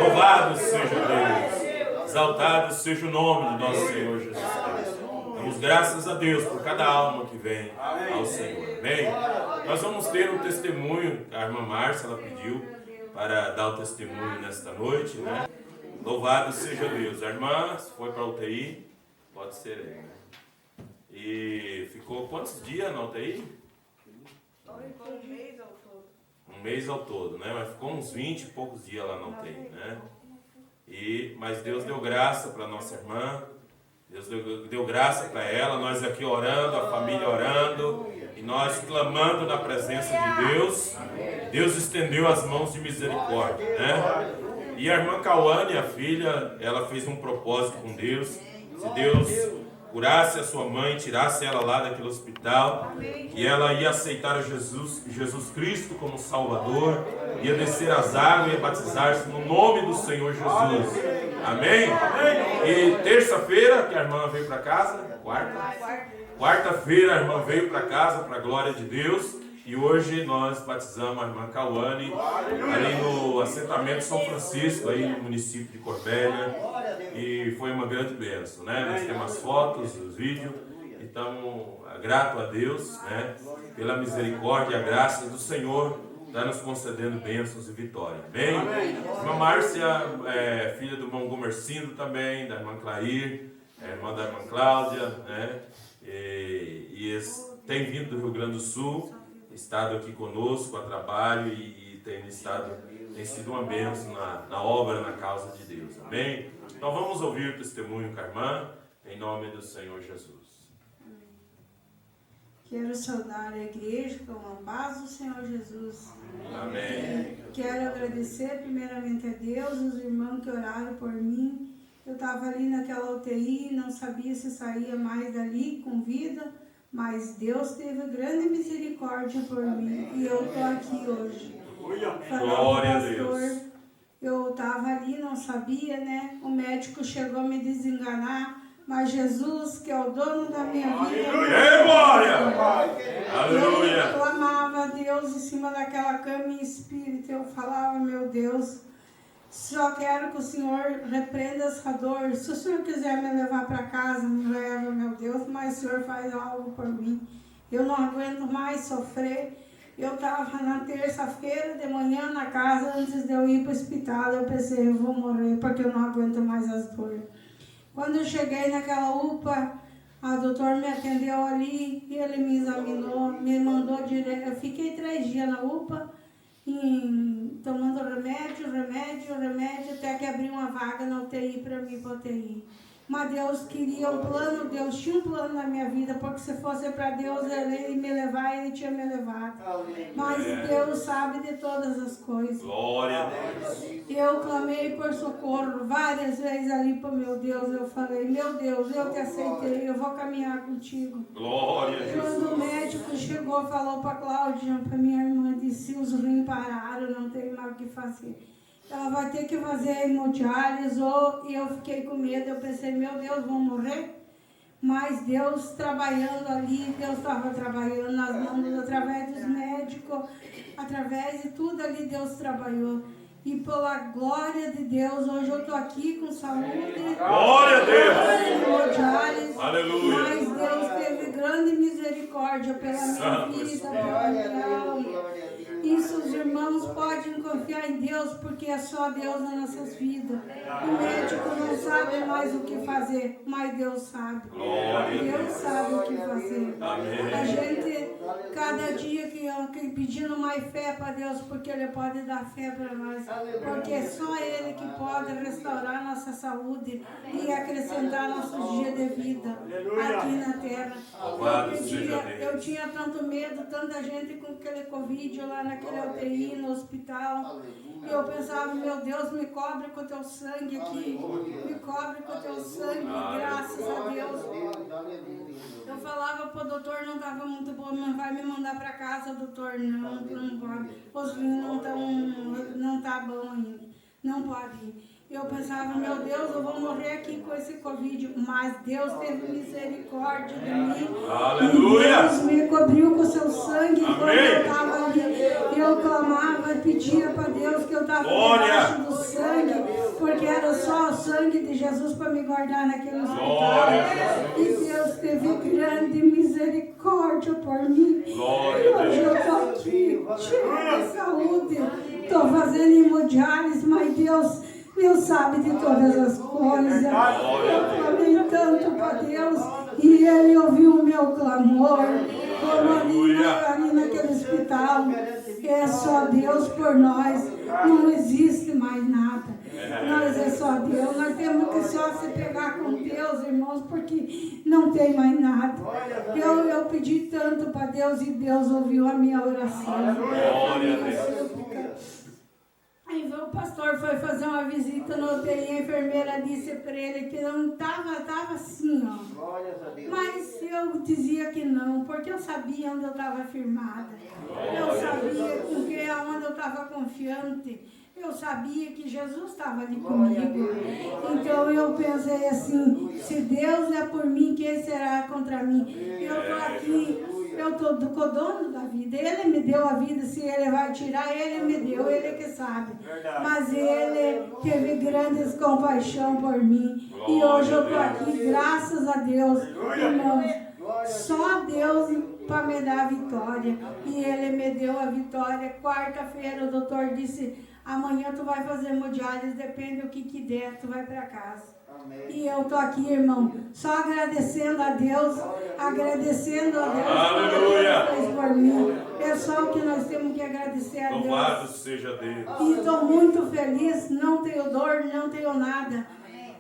Louvado seja Deus. Exaltado seja o nome do nosso Senhor Jesus Cristo. Damos graças a Deus por cada alma que vem ao Senhor. Amém? Nós vamos ter um testemunho, a irmã Márcia, ela pediu para dar o testemunho nesta noite, né? Louvado seja Deus. A irmã foi para a UTI, pode ser aí, né? E ficou quantos dias na UTI? Um mês ao todo, né? Mas ficou uns 20 e poucos dias lá na UTI, né? Mas Deus deu graça para nossa irmã, Deus deu graça para ela, nós aqui orando, a família orando, e nós clamando na presença de Deus. Deus estendeu as mãos de misericórdia, né? E a irmã Cauane, a filha, ela fez um propósito com Deus. Se Deus curasse a sua mãe, tirasse ela lá daquele hospital, e ela ia aceitar Jesus Cristo como Salvador, ia descer as águas e ia batizar-se no nome do Senhor Jesus. Amém? E terça-feira, que a irmã veio para casa, quarta-feira a irmã veio para casa, para a glória de Deus. E hoje nós batizamos a irmã Cauane ali no assentamento São Francisco, aí no município de Corbélia. E foi uma grande bênção, né? Nós temos as fotos, os vídeos. E estamos gratos a Deus, né? Pela misericórdia e a graça do Senhor está nos concedendo bênçãos e vitória. Amém? A irmã Márcia, filha do irmão Gomercindo também, da irmã Clair, irmã da irmã Cláudia, né? E tem vindo do Rio Grande do Sul, estado aqui conosco a trabalho e tem sido uma bênção na obra, na causa de Deus. Amém? Então vamos ouvir o testemunho com a irmã, em nome do Senhor Jesus. Quero saudar a igreja com a paz do Senhor Jesus. Amém. Quero agradecer primeiramente a Deus, os irmãos que oraram por mim. Eu estava ali naquela UTI, não sabia se saía mais dali com vida, mas Deus teve grande misericórdia por mim e eu estou aqui hoje. Glória a Deus. Eu estava ali, não sabia, né? O médico chegou a me desenganar, mas Jesus, que é o dono da minha vida, glória! Aleluia! Eu clamava a Deus em cima daquela cama em espírito. Eu falava, meu Deus, só quero que o Senhor repreenda essa dor. Se o Senhor quiser me levar para casa, me leva, meu Deus, mas o Senhor faz algo por mim. Eu não aguento mais sofrer. Eu estava na terça-feira de manhã na casa, antes de eu ir para o hospital, eu pensei, eu vou morrer porque eu não aguento mais as dores. Quando eu cheguei naquela UPA, a doutora me atendeu ali, e ele me examinou, me mandou direto. Eu fiquei 3 dias na UPA, tomando remédio, até que abriu uma vaga na UTI para mim, para UTI. Mas Deus queria um plano, Deus tinha um plano na minha vida, porque se fosse para Deus ele me levar, ele tinha me levado. Mas Deus sabe de todas as coisas. Glória a Deus. Eu clamei por socorro várias vezes ali para meu Deus. Eu falei, meu Deus, eu te aceitei, eu vou caminhar contigo. Glória a Deus. Quando o médico chegou, falou para a Cláudia, para minha irmã, disse, os rins pararam, não tem mais o que fazer. Ela vai ter que fazer hemodiálise, e eu fiquei com medo, eu pensei, meu Deus, vou morrer. Mas Deus trabalhando ali, Deus estava trabalhando nas mãos, através dos médicos, através de tudo ali, Deus trabalhou. E pela glória de Deus, hoje eu estou aqui com saúde. Glória a Deus! Hemodiálise. Aleluia! Mas Deus teve grande misericórdia pela minha vida, pela minha alma. Isso os irmãos podem confiar em Deus, porque é só Deus nas nossas vidas. O médico não sabe mais o que fazer, mas Deus sabe. Deus sabe o que fazer. A gente, cada dia que pedindo mais fé para Deus, porque Ele pode dar fé para nós. Porque é só Ele que pode restaurar nossa saúde e acrescentar nossos dias de vida aqui na terra. Eu tinha tanto medo, tanta gente com aquele Covid lá naquele UTI, no hospital. E eu pensava, meu Deus, me cobre com o teu sangue aqui. Me cobre com o teu sangue, graças a Deus. Eu falava pro doutor, não estava muito bom, não vai me mandar para casa, doutor, não pode. Os vinhos não tá bom ainda, não pode ir. Eu pensava, meu Deus, eu vou morrer aqui com esse Covid, mas Deus teve misericórdia de mim. Aleluia! E Deus me cobriu com seu sangue quando eu estava ali. Eu clamava e pedia para Deus que eu estava debaixo do sangue. porque era só o sangue de Jesus para me guardar naquele hospital. Glória a Jesus. E Deus teve grande misericórdia por mim. Glória E a hoje eu estou aqui, cheia de saúde. Estou fazendo hemodiálise, mas Deus sabe de todas as coisas. Eu clamei tanto para Deus e Ele ouviu o meu clamor. Como ali naquele hospital. É só Deus por nós. Não existe mais nada. Nós é só Deus. Nós temos que só se pegar com Deus, irmãos, porque não tem mais nada. Eu pedi tanto para Deus e Deus ouviu a minha oração. Glória a Deus. Aí o pastor foi fazer uma visita no UTI, a enfermeira disse para ele que não estava assim, ó. Mas eu dizia que não, porque eu sabia onde eu estava firmada. Eu sabia porque onde eu estava confiante. Eu sabia que Jesus estava ali comigo. Então eu pensei assim, se Deus é por mim, quem será contra mim? Eu estou aqui, eu estou com o dono da vida. Ele me deu a vida, se Ele vai tirar, Ele me deu, Ele que sabe. Mas Ele teve grandes compaixão por mim. E hoje eu estou aqui, graças a Deus, irmãos. Só Deus para me dar a vitória. E Ele me deu a vitória. Quarta-feira o doutor disse, amanhã tu vai fazer hemodiálise, depende do que der, tu vai para casa. Amém. E eu estou aqui, irmão, só agradecendo a Deus, agradecendo a Deus. Aleluia! Que fez por mim. É só o que nós temos que agradecer a Deus. Louvado seja Deus. E estou muito feliz, não tenho dor, não tenho nada.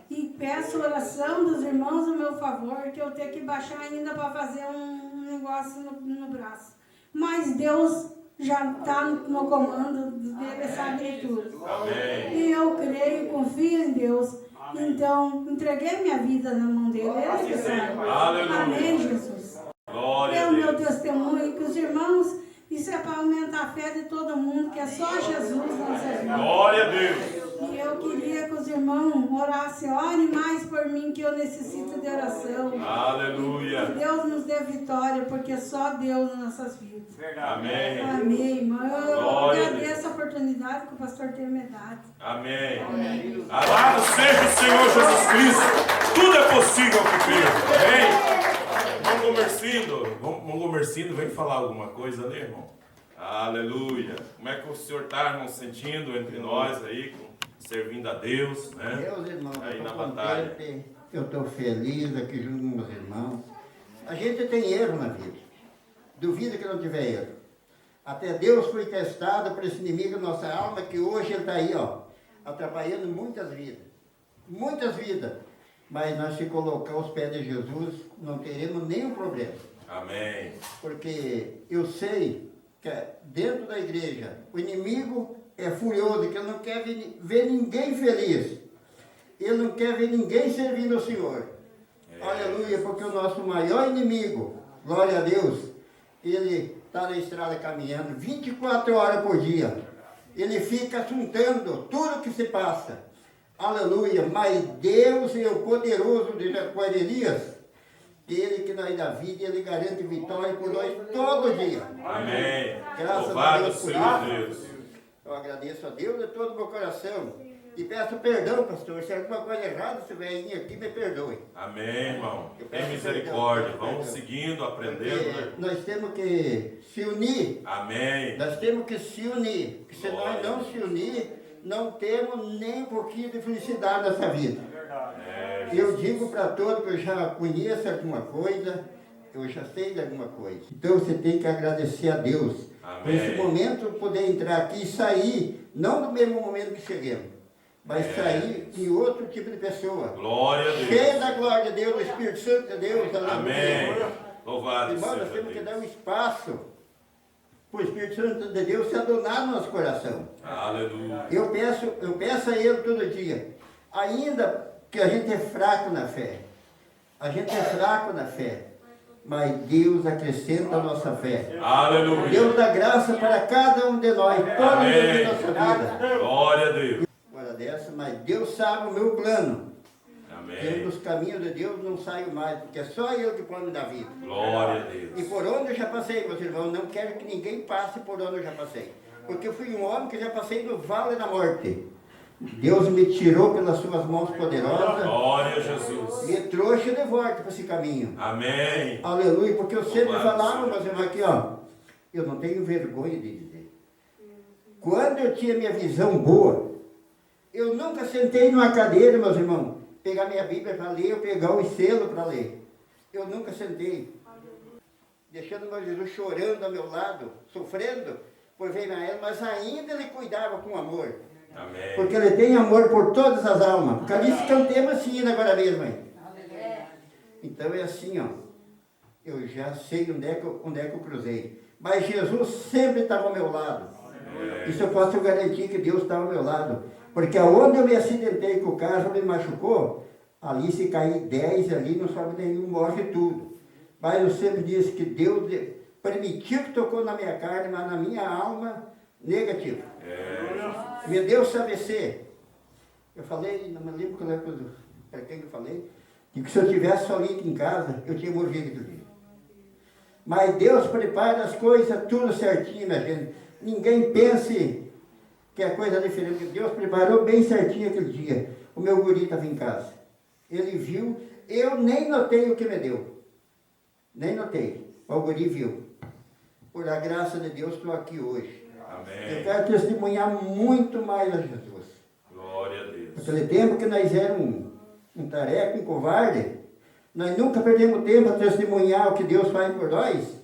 E peço oração dos irmãos a meu favor, que eu tenho que baixar ainda para fazer um negócio no braço. Mas Deus já está no comando, Ele sabe de tudo. Amém. E eu creio, confio em Deus. Amém. Então, entreguei minha vida na mão dele. Ele que sabe. Aleluia. Amém, Jesus. Glória É a o meu Deus. testemunho, que os irmãos, isso é para aumentar a fé de todo mundo, que é só Jesus nossas vidas. Glória a Deus. E eu queria que os irmãos orassem, orem mais por mim, que eu necessito de oração. Aleluia. Que Deus nos dê vitória, porque só Deus nas nossas vidas. Amém. Amém, irmão. Eu Glória a agradeço a oportunidade que o pastor tem me dado. Amém. Alado seja o Senhor Jesus Cristo. Tudo é possível com Deus. Amém. Mogomercindo, vem falar alguma coisa ali, irmão? Aleluia. Como é que o senhor está, irmão, sentindo entre nós aí, servindo a Deus, né? Deus, irmão, Aí eu na estou batalha. contente, eu estou feliz aqui junto com meus irmãos. A gente tem erro na vida. Duvida que não tiver erro. Até Deus foi testado por esse inimigo da nossa alma, que hoje ele está aí, ó, atrapalhando muitas vidas. Muitas vidas. Mas nós, se colocar aos pés de Jesus, não teremos nenhum problema. Amém. Porque eu sei que dentro da igreja, o inimigo é furioso, que ele não quer ver ninguém feliz. Ele não quer ver ninguém servindo ao Senhor. Aleluia, porque o nosso maior inimigo, glória a Deus, ele está na estrada caminhando 24 horas por dia. Ele fica assuntando tudo que se passa. Aleluia, mas Deus é o poderoso de Jacó e Elias. Ele que nós dá vida, Ele garante vitória por nós todo dia. Amém. Graças Louvado a Deus por seja isso. Deus. Eu agradeço a Deus de todo o meu coração. E peço perdão, pastor, se alguma coisa errada estiver aí aqui, me perdoe. Amém, irmão. Eu Tem peço misericórdia. perdão. Vamos seguindo, aprendendo, Porque né? nós temos que se unir. Amém. Nós temos que se unir. Porque se nós Glória. não se unir, não temos nem um pouquinho de felicidade nessa vida. É, Eu digo para todos que eu já conheço alguma coisa, eu já sei de alguma coisa. Então você tem que agradecer a Deus. Por Amém. esse momento poder entrar aqui e sair, não no mesmo momento que chegamos, mas sair em outro tipo de pessoa. Glória a Deus. Cheia da glória de Deus, do Espírito Santo de Deus. Amém. Louvado Irmão, nós seja temos que dar um Deus. espaço para o Espírito Santo de Deus se adorar no nosso coração. Aleluia. Eu peço a Ele todo dia, ainda que a gente é fraco na fé. A gente é fraco na fé, mas Deus acrescenta a nossa fé. Aleluia. Deus dá graça para cada um de nós, todo dia de nossa vida. Glória a Deus. Fora dessa, mas Deus sabe o meu plano. Dentro Amém. dos caminhos de Deus não saio mais, porque é só Ele que pode me dar vida. Glória a E Deus. por onde eu já passei, meus irmãos, não quero que ninguém passe por onde eu já passei. Porque eu fui um homem que já passei no vale da morte. Deus me tirou pelas suas mãos poderosas. Glória a Jesus. Me trouxe de volta para esse caminho. Amém. Aleluia, porque eu sempre Louvado falava, seja meus irmãos, aqui, ó, eu não tenho vergonha de dizer. Quando eu tinha minha visão boa, eu nunca sentei numa cadeira, meus irmãos, pegar minha Bíblia para ler, ou pegar o selo para ler. Eu nunca sentei. Deixando meu Jesus chorando ao meu lado, sofrendo por ver ela, mas ainda ele cuidava com amor. Amém. Porque ele tem amor por todas as almas. Porque ali cantemos assim agora mesmo, hein? Então é assim, ó. Eu já sei onde é que eu cruzei. Mas Jesus sempre estava ao meu lado. Isso eu posso garantir que Deus estava ao meu lado. Porque aonde eu me acidentei com o carro, me machucou, ali se cair 10, ali não sobe nenhum, morre tudo. Mas eu sempre disse que Deus permitiu que tocou na minha carne, mas na minha alma, negativo. Me deu AVC. Eu falei, não me lembro para quem eu falei, que se eu tivesse sozinho em casa, eu tinha morrido aquele dia. Mas Deus prepara as coisas tudo certinho, minha gente. Ninguém pense que é coisa diferente. Deus preparou bem certinho aquele dia. O meu guri estava em casa. Ele viu, eu nem notei o que me deu. Nem notei. O guri viu. Por a graça de Deus, estou aqui hoje. Amém. Eu quero testemunhar muito mais a Jesus. Glória a Deus. Naquele tempo que nós éramos um tareco, um covarde, nós nunca perdemos tempo a testemunhar o que Deus faz por nós.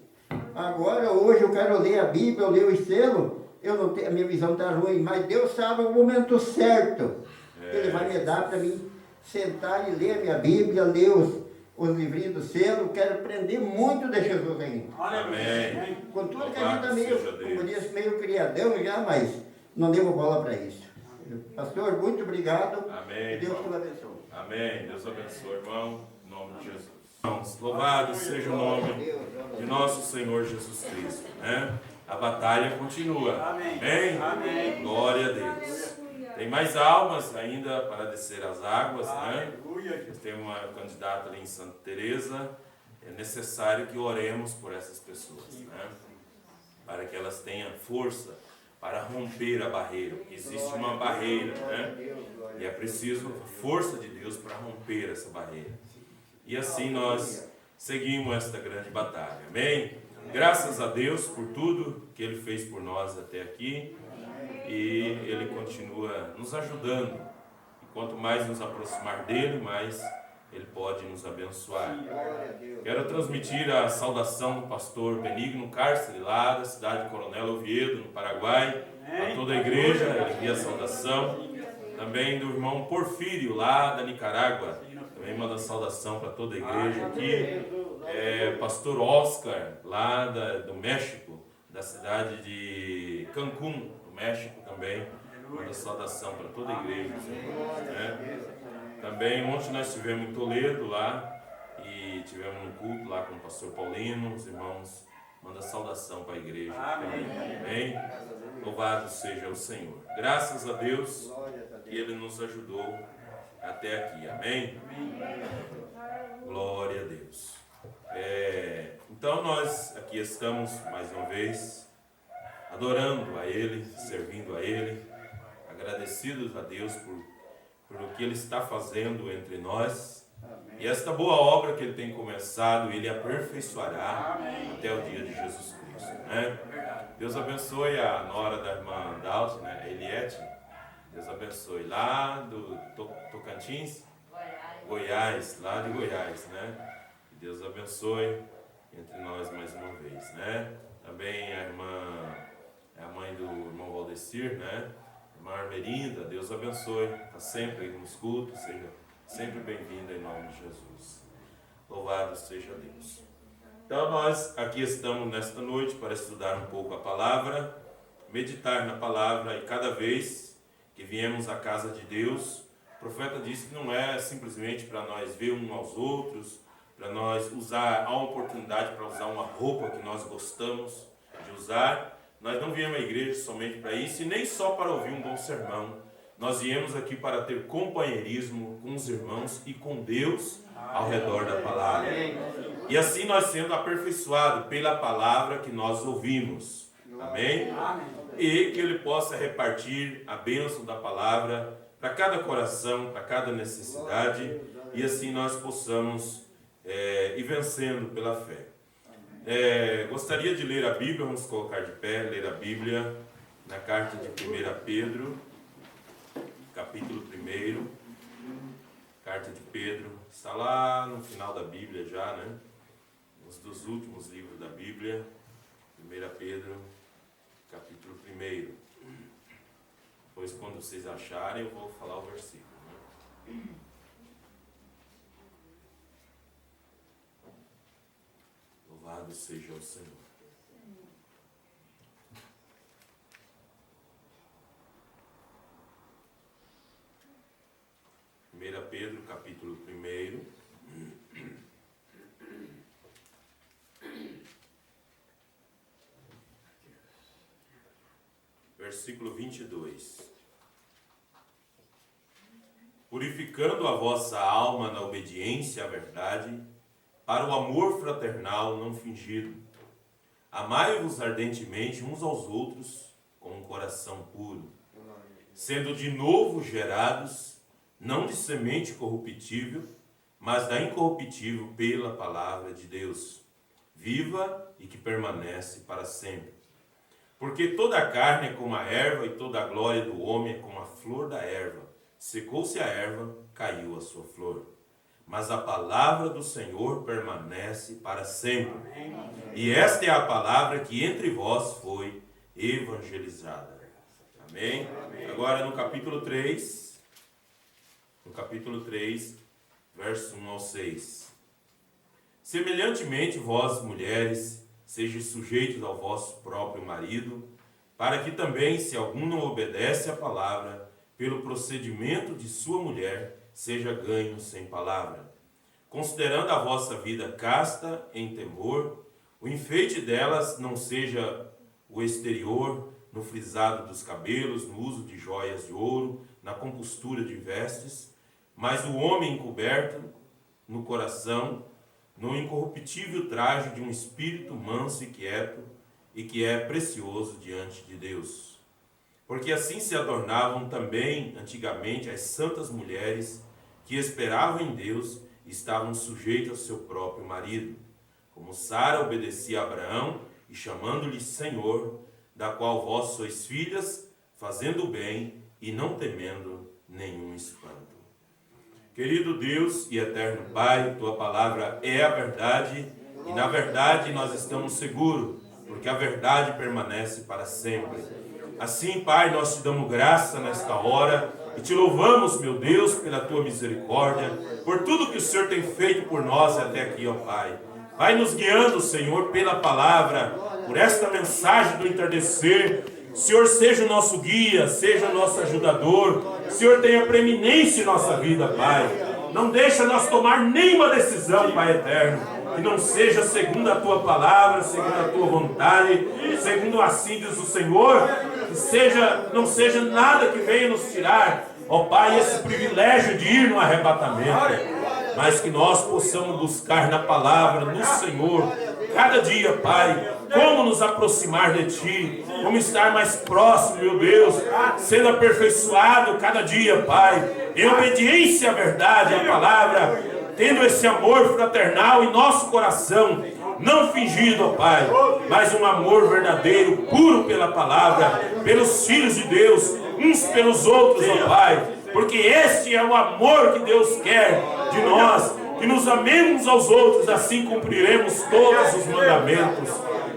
Agora, hoje, eu quero ler a Bíblia, eu leio o selo, a minha visão está ruim, mas Deus sabe o momento certo que Ele vai me dar para mim sentar e ler a minha Bíblia, ler os livrinhos do selo. Eu quero aprender muito de Jesus ainda. Amém. Com tudo que a gente está meio, como diz, meio criadão já, mas não devo bola para isso. Pastor, muito obrigado. Amém. Deus te abençoe. Amém. Deus abençoe, irmão. Em nome de Jesus. Irmãos, louvado seja o nome de nosso Senhor Jesus Cristo. Né? A batalha continua. Amém. Amém. Glória a Deus. Tem mais almas ainda para descer as águas, né? Tem uma candidata ali em Santa Teresa. É necessário que oremos por essas pessoas, né? Para que elas tenham força para romper a barreira. Existe uma barreira, né? E é preciso a força de Deus para romper essa barreira. E assim nós seguimos esta grande batalha. Amém? Graças a Deus por tudo que Ele fez por nós até aqui. E Ele continua nos ajudando. E quanto mais nos aproximar dEle, mais Ele pode nos abençoar. Quero transmitir a saudação do pastor Benigno Cárcere, lá da cidade de Coronel Oviedo, no Paraguai. A toda a igreja, ele envia a saudação. Também do irmão Porfírio, lá da Nicarágua. Também manda saudação para toda a igreja aqui. Pastor Oscar, lá do México, da cidade de Cancún, do México também. Manda saudação para toda a igreja. Né? Também ontem nós estivemos em Toledo lá e tivemos um culto lá com o pastor Paulino. Os irmãos mandam saudação para a igreja. Amém. Louvado seja o Senhor. Graças a Deus que Ele nos ajudou até aqui. Amém. Glória a Deus. Então nós aqui estamos mais uma vez adorando a Ele, servindo a Ele, agradecidos a Deus por o que Ele está fazendo entre nós. Amém. E esta boa obra que Ele tem começado, Ele aperfeiçoará até o dia de Jesus Cristo. Né? Deus abençoe a nora da irmã Dalton, né? Eliette. Deus abençoe. Lá do Tocantins? Goiás, lá de Goiás, né? Deus abençoe entre nós mais uma vez, né? Também a irmã, a mãe do irmão Valdecir, né? Irmã Armerinda, Deus abençoe, está sempre aí nos cultos, seja sempre bem-vinda em nome de Jesus. Louvado seja Deus. Então nós aqui estamos nesta noite para estudar um pouco a palavra, meditar na palavra, e cada vez que viemos à casa de Deus, o profeta disse que não é simplesmente para nós ver uns aos outros, para nós usar a oportunidade para usar uma roupa que nós gostamos de usar. Nós não viemos à igreja somente para isso, e nem só para ouvir um bom sermão. Nós viemos aqui para ter companheirismo com os irmãos e com Deus ao redor da palavra. E assim nós sendo aperfeiçoados pela palavra que nós ouvimos. Amém? E que Ele possa repartir a bênção da palavra para cada coração, para cada necessidade, e assim nós possamos ir vencendo pela fé. Gostaria de ler a Bíblia, vamos colocar de pé, ler a Bíblia na carta de 1 Pedro, capítulo 1, carta de Pedro, está lá no final da Bíblia já, né? Um dos últimos livros da Bíblia, 1 Pedro, capítulo 1. Depois, quando vocês acharem, eu vou falar o versículo, né? Louvado seja o Senhor. Pedro, capítulo 1. Versículo 22. Purificando a vossa alma na obediência à verdade, para o amor fraternal não fingido. Amai-vos ardentemente uns aos outros com um coração puro, sendo de novo gerados, não de semente corruptível, mas da incorruptível pela palavra de Deus, viva e que permanece para sempre. Porque toda a carne é como a erva, e toda a glória do homem é como a flor da erva. Secou-se a erva, caiu a sua flor. Mas a palavra do Senhor permanece para sempre. E esta é a palavra que entre vós foi evangelizada. Amém? Agora no capítulo 3... No capítulo 3, verso 1 ao 6. Semelhantemente, vós, mulheres, sejais sujeitos ao vosso próprio marido, para que também, se algum não obedece à palavra, pelo procedimento de sua mulher, seja ganho sem palavra. Considerando a vossa vida casta em temor, o enfeite delas não seja o exterior, no frisado dos cabelos, no uso de joias de ouro, na compostura de vestes, mas o homem encoberto no coração, no incorruptível traje de um espírito manso e quieto, e que é precioso diante de Deus. Porque assim se adornavam também antigamente as santas mulheres que esperavam em Deus e estavam sujeitas ao seu próprio marido, como Sara obedecia a Abraão e chamando-lhe Senhor, da qual vós sois filhas, fazendo o bem e não temendo nenhum espanto. Querido Deus e eterno Pai, Tua palavra é a verdade, e na verdade nós estamos seguros, porque a verdade permanece para sempre. Assim, Pai, nós te damos graça nesta hora, e te louvamos, meu Deus, pela Tua misericórdia, por tudo que o Senhor tem feito por nós até aqui, ó Pai. Vai nos guiando, Senhor, pela palavra, por esta mensagem do entardecer. Senhor, seja o nosso guia, seja o nosso ajudador. Senhor, tenha preeminência em nossa vida, Pai. Não deixa nós tomar nenhuma decisão, Pai eterno, que não seja segundo a Tua palavra, segundo a Tua vontade, segundo assim diz o Senhor, que não seja nada que venha nos tirar, ó Pai, esse privilégio de ir no arrebatamento, mas que nós possamos buscar na palavra, no Senhor, cada dia, Pai, como nos aproximar de Ti, como estar mais próximo, meu Deus, sendo aperfeiçoado cada dia, Pai, em obediência à verdade, à palavra, tendo esse amor fraternal em nosso coração, não fingido, ó Pai, mas um amor verdadeiro, puro pela palavra, pelos filhos de Deus, uns pelos outros, ó Pai, porque este é o amor que Deus quer de nós, que nos amemos aos outros, assim cumpriremos todos os mandamentos.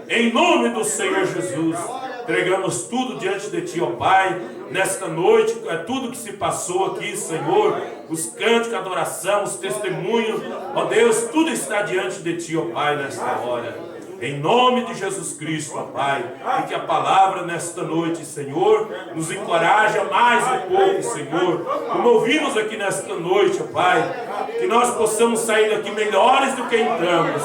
Em nome do Senhor Jesus, entregamos tudo diante de Ti, ó Pai, nesta noite, tudo que se passou aqui, Senhor, os cânticos, a adoração, os testemunhos, ó Deus, tudo está diante de Ti, ó Pai, nesta hora. Em nome de Jesus Cristo, ó Pai, e que a palavra nesta noite, Senhor, nos encoraja mais um pouco, Senhor, como ouvimos aqui nesta noite, ó Pai, que nós possamos sair daqui melhores do que entramos.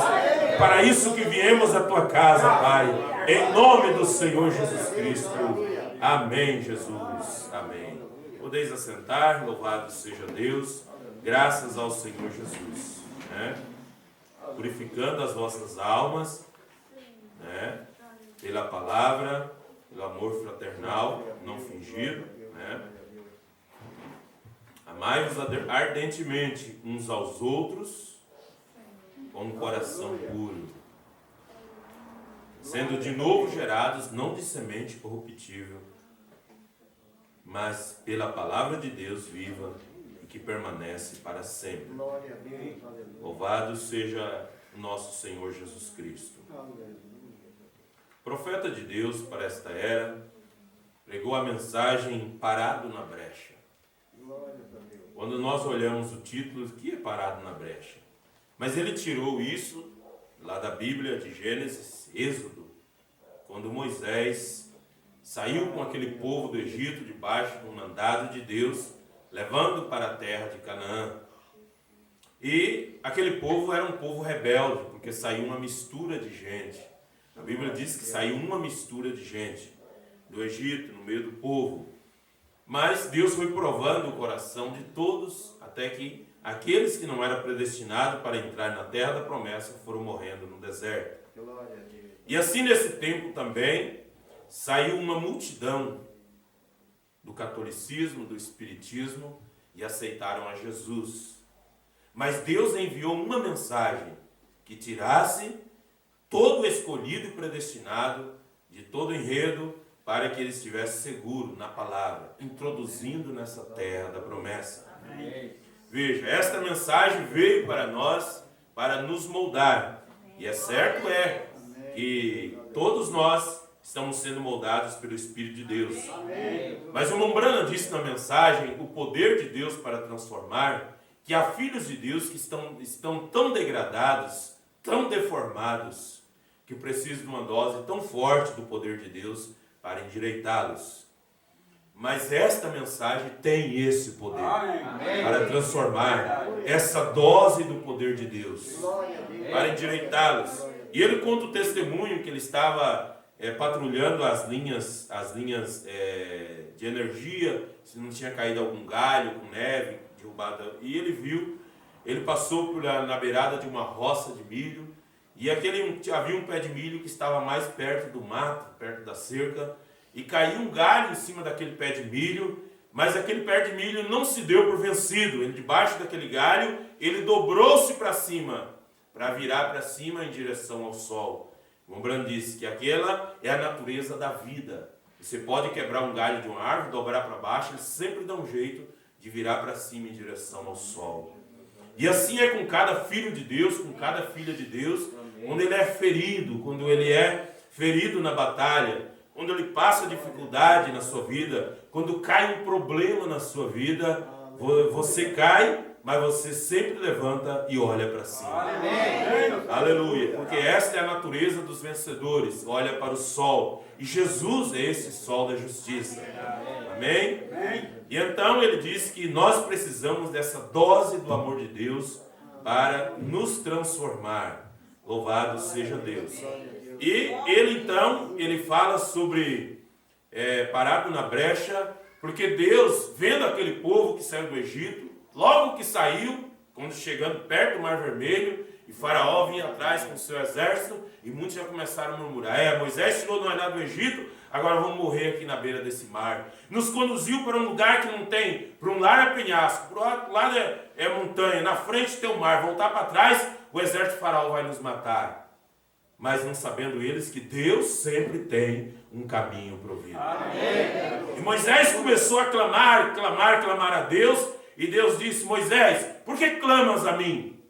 Para isso que viemos à Tua casa, Pai, em nome do Senhor Jesus Cristo. Amém, Jesus. Amém. Podeis assentar, louvado seja Deus, graças ao Senhor Jesus, né? Purificando as vossas almas, né? Pela palavra, pelo amor fraternal, não fingido, né? Amai-vos ardentemente uns aos outros com um coração puro, sendo de novo gerados, não de semente corruptível, mas pela palavra de Deus viva e que permanece para sempre. Louvado seja o nosso Senhor Jesus Cristo. Profeta de Deus para esta era, pregou a mensagem Parado na Brecha. Quando nós olhamos o título, o que é Parado na Brecha? Mas ele tirou isso lá da Bíblia de Gênesis, Êxodo, quando Moisés saiu com aquele povo do Egito debaixo do mandado de Deus, levando para a terra de Canaã. E aquele povo era um povo rebelde, porque saiu uma mistura de gente. A Bíblia diz que saiu uma mistura de gente do Egito, no meio do povo. Mas Deus foi provando o coração de todos, até que aqueles que não eram predestinados para entrar na terra da promessa foram morrendo no deserto. E assim nesse tempo também saiu uma multidão do catolicismo, do espiritismo e aceitaram a Jesus. Mas Deus enviou uma mensagem que tirasse todo o escolhido e predestinado de todo o enredo para que ele estivesse seguro na palavra, introduzindo nessa terra da promessa. Amém. Veja, esta mensagem veio para nós para nos moldar. E é certo que todos nós estamos sendo moldados pelo Espírito de Deus. Amém. Mas o Mombrana disse na mensagem o poder de Deus para transformar, que há filhos de Deus que estão tão degradados, tão deformados, que precisam de uma dose tão forte do poder de Deus para endireitá-los. Mas esta mensagem tem esse poder para transformar essa dose do poder de Deus, para endireitá-los. E ele conta o testemunho que ele estava patrulhando as linhas de energia, se não tinha caído algum galho com neve derrubada. E ele passou na beirada de uma roça de milho, e havia um pé de milho que estava mais perto do mato, perto da cerca, e caiu um galho em cima daquele pé de milho, mas aquele pé de milho não se deu por vencido. Ele, debaixo daquele galho, ele dobrou-se para cima, para virar para cima em direção ao sol. O Mombrana disse que aquela é a natureza da vida. Você pode quebrar um galho de uma árvore, dobrar para baixo, ele sempre dá um jeito de virar para cima em direção ao sol. E assim é com cada filho de Deus, com cada filha de Deus, quando ele é ferido, quando ele é ferido na batalha, quando ele passa dificuldade na sua vida, quando cai um problema na sua vida, você cai, mas você sempre levanta e olha para cima. Amém. Aleluia, porque esta é a natureza dos vencedores, olha para o sol, e Jesus é esse sol da justiça. Amém? E então ele diz que nós precisamos dessa dose do amor de Deus para nos transformar. Louvado seja Deus. E ele fala sobre parado na brecha, porque Deus, vendo aquele povo que saiu do Egito, logo que saiu, quando chegando perto do Mar Vermelho, e Faraó vinha atrás com o seu exército, e muitos já começaram a murmurar: Moisés tirou nós lá do Egito, agora vamos morrer aqui na beira desse mar. Nos conduziu para um lugar que não tem, para um lado é penhasco, para o outro lado é montanha, na frente tem o mar, voltar para trás, o exército de Faraó vai nos matar. Mas não sabendo eles que Deus sempre tem um caminho provido. Amém. E Moisés começou a clamar a Deus, e Deus disse: Moisés, por que clamas a mim?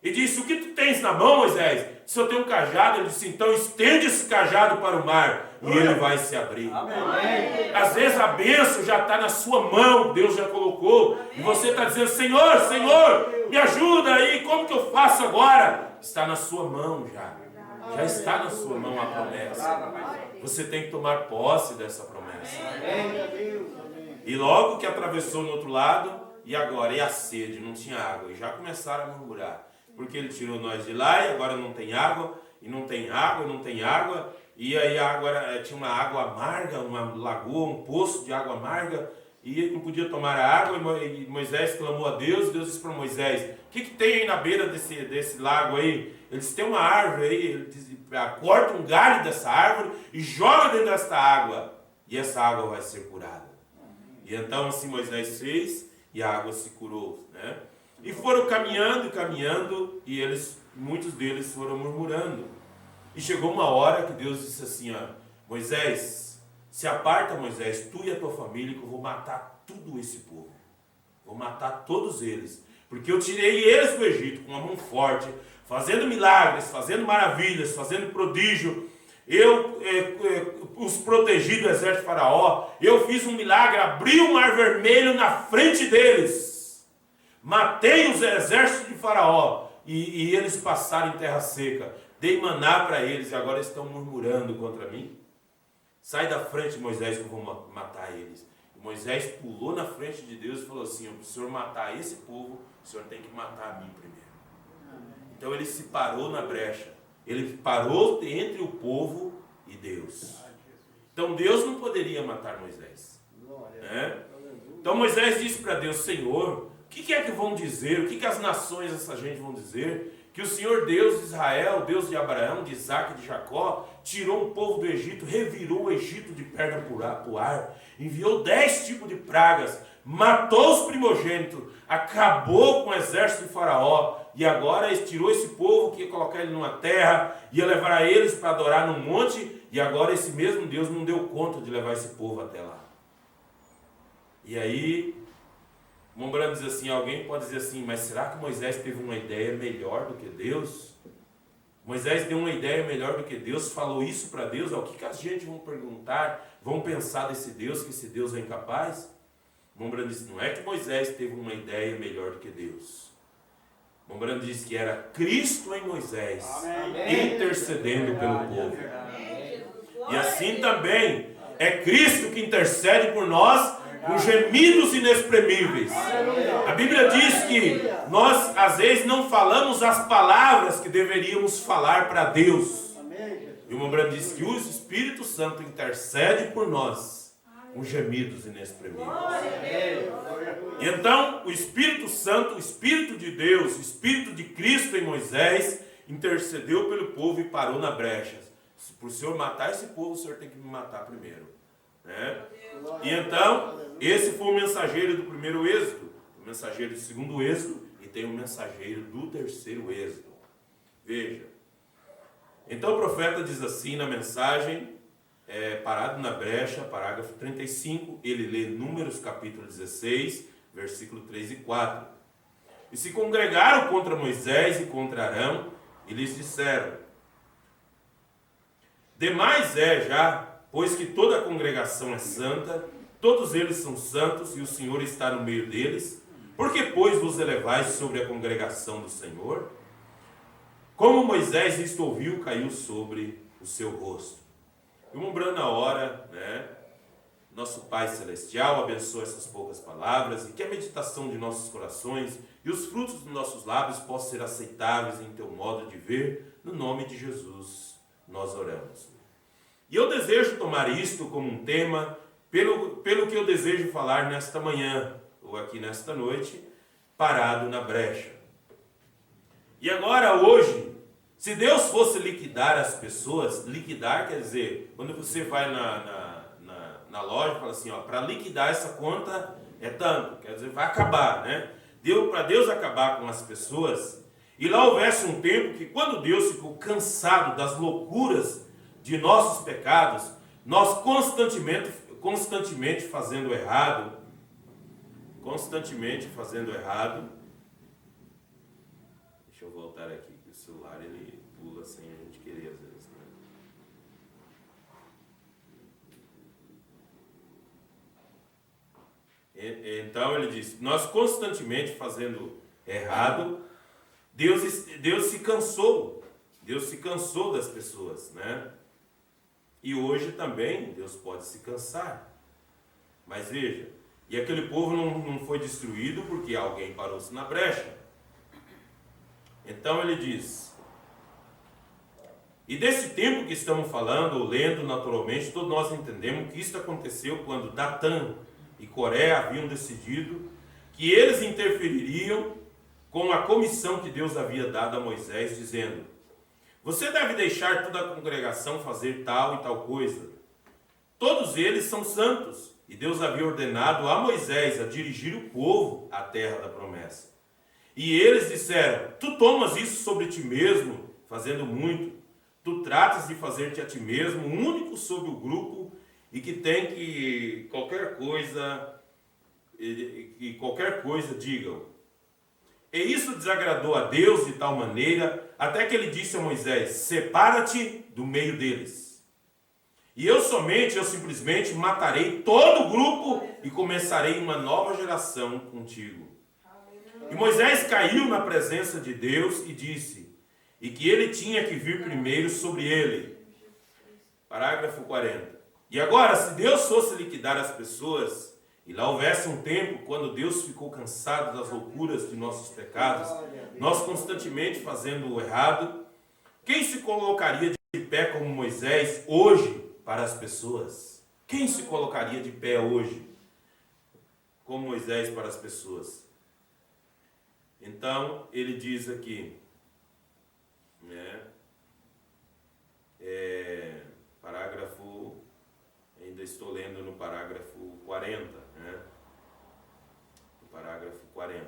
E disse: o que tu tens na mão, Moisés? Se eu tenho um cajado, ele disse: então estende esse cajado para o mar, e ele vai se abrir. Amém. Às vezes a bênção já está na sua mão, Deus já colocou, e você está dizendo: Senhor, me ajuda aí, como que eu faço agora? Está na sua mão já. Já está na sua mão a promessa. Você tem que tomar posse dessa promessa. E logo que atravessou no outro lado, e agora? E a sede? Não tinha água. E já começaram a murmurar. Porque ele tirou nós de lá e agora não tem água. E não tem água, não tem água. E aí agora tinha uma água amarga, uma lagoa, um poço de água amarga. E ele não podia tomar a água. E Moisés clamou a Deus. Deus disse para Moisés: o que tem aí na beira desse lago aí? Ele disse: tem uma árvore aí. Ele disse: corta um galho dessa árvore e joga dentro desta água. E essa água vai ser curada. E então assim Moisés fez. e a água se curou, né? E foram caminhando e caminhando, e muitos deles foram murmurando. E chegou uma hora que Deus disse assim, ó, Moisés, se aparta, Moisés, tu e a tua família, que eu vou matar todo esse povo. Vou matar todos eles, porque eu tirei eles do Egito com uma mão forte, fazendo milagres, fazendo maravilhas, fazendo prodígio. Eu os protegi do exército de Faraó. Eu fiz um milagre, abri o mar vermelho na frente deles. Matei os exércitos de Faraó e eles passaram em terra seca. Dei maná para eles e agora estão murmurando contra mim. Sai da frente, Moisés, que eu vou matar eles. E Moisés pulou na frente de Deus e falou assim, para o Senhor matar esse povo, o Senhor tem que matar a mim primeiro. Então ele se parou na brecha. Ele parou entre o povo e Deus. Então Deus não poderia matar Moisés. Né? Então Moisés disse para Deus, Senhor, o que é que vão dizer? O que as nações, essa gente vão dizer? Que o Senhor Deus de Israel, Deus de Abraão, de Isaac e de Jacó, tirou um povo do Egito, revirou o Egito de perna para o ar, enviou 10 tipos de pragas, matou os primogênitos, acabou com o exército de Faraó, e agora tirou esse povo que ia colocar ele numa terra, ia levar eles para adorar num monte, e agora esse mesmo Deus não deu conta de levar esse povo até lá. E aí, Mombrano diz assim, alguém pode dizer assim, mas será que Moisés teve uma ideia melhor do que Deus? Moisés deu uma ideia melhor do que Deus, falou isso para Deus, o que a gente vão perguntar, vão pensar desse Deus, que esse Deus é incapaz? Mombrano disse, não é que Moisés teve uma ideia melhor do que Deus. Mombrano diz que era Cristo em Moisés, intercedendo pelo povo. E assim também é Cristo que intercede por nós com gemidos inexprimíveis. A Bíblia diz que nós às vezes não falamos as palavras que deveríamos falar para Deus. E o Mombrano diz que o Espírito Santo intercede por nós com gemidos inexprimíveis. E então o Espírito Santo, o Espírito de Deus, o Espírito de Cristo em Moisés, intercedeu pelo povo e parou na brecha. Se para o Senhor matar esse povo, o Senhor tem que me matar primeiro. Né? E então, esse foi o mensageiro do primeiro êxodo, o mensageiro do segundo êxodo, e tem o mensageiro do terceiro êxodo. Veja. Então o profeta diz assim na mensagem, parado na brecha, parágrafo 35, ele lê Números capítulo 16, versículo 3 e 4. E se congregaram contra Moisés e contra Arão, e lhes disseram, demais é já, pois que toda a congregação é santa, todos eles são santos, e o Senhor está no meio deles, porque, pois, vos elevais sobre a congregação do Senhor? Como Moisés isto ouviu, caiu sobre o seu rosto. E Mombrano na hora, né? Nosso Pai Celestial abençoa essas poucas palavras, e que a meditação de nossos corações e os frutos dos nossos lábios possam ser aceitáveis em teu modo de ver, no nome de Jesus nós oramos. E eu desejo tomar isto como um tema, pelo que eu desejo falar nesta manhã, ou aqui nesta noite, parado na brecha. E agora, hoje, se Deus fosse liquidar as pessoas, liquidar quer dizer, quando você vai na loja e fala assim, para liquidar essa conta é tanto, quer dizer, vai acabar, né? Para Deus acabar com as pessoas, e lá houvesse um tempo que quando Deus ficou cansado das loucuras de nossos pecados, nós constantemente fazendo errado, deixa eu voltar aqui, que o celular ele pula sem a gente querer às vezes, né? Então ele diz, nós constantemente fazendo errado, Deus se cansou das pessoas, né? E hoje também Deus pode se cansar. Mas veja, e aquele povo não foi destruído porque alguém parou-se na brecha. Então ele diz, e desse tempo que estamos falando, ou lendo naturalmente, todos nós entendemos que isso aconteceu quando Datã e Coré haviam decidido que eles interfeririam com a comissão que Deus havia dado a Moisés, dizendo, você deve deixar toda a congregação fazer tal e tal coisa. Todos eles são santos, E Deus havia ordenado a Moisés a dirigir o povo à terra da promessa. E eles disseram: tu tomas isso sobre ti mesmo, fazendo muito. Tu tratas de fazer-te a ti mesmo único sobre o grupo e que tem que qualquer coisa digam. E isso desagradou a Deus de tal maneira, até que ele disse a Moisés: separa-te do meio deles. E eu simplesmente matarei todo o grupo e começarei uma nova geração contigo. E Moisés caiu na presença de Deus e disse, e que ele tinha que vir primeiro sobre ele. Parágrafo 40. E agora, se Deus fosse liquidar as pessoas, e lá houvesse um tempo quando Deus ficou cansado das loucuras de nossos pecados, nós constantemente fazendo o errado, quem se colocaria de pé como Moisés hoje para as pessoas? Quem se colocaria de pé hoje como Moisés para as pessoas? Então, ele diz aqui, parágrafo, ainda estou lendo no parágrafo 40, no parágrafo 40.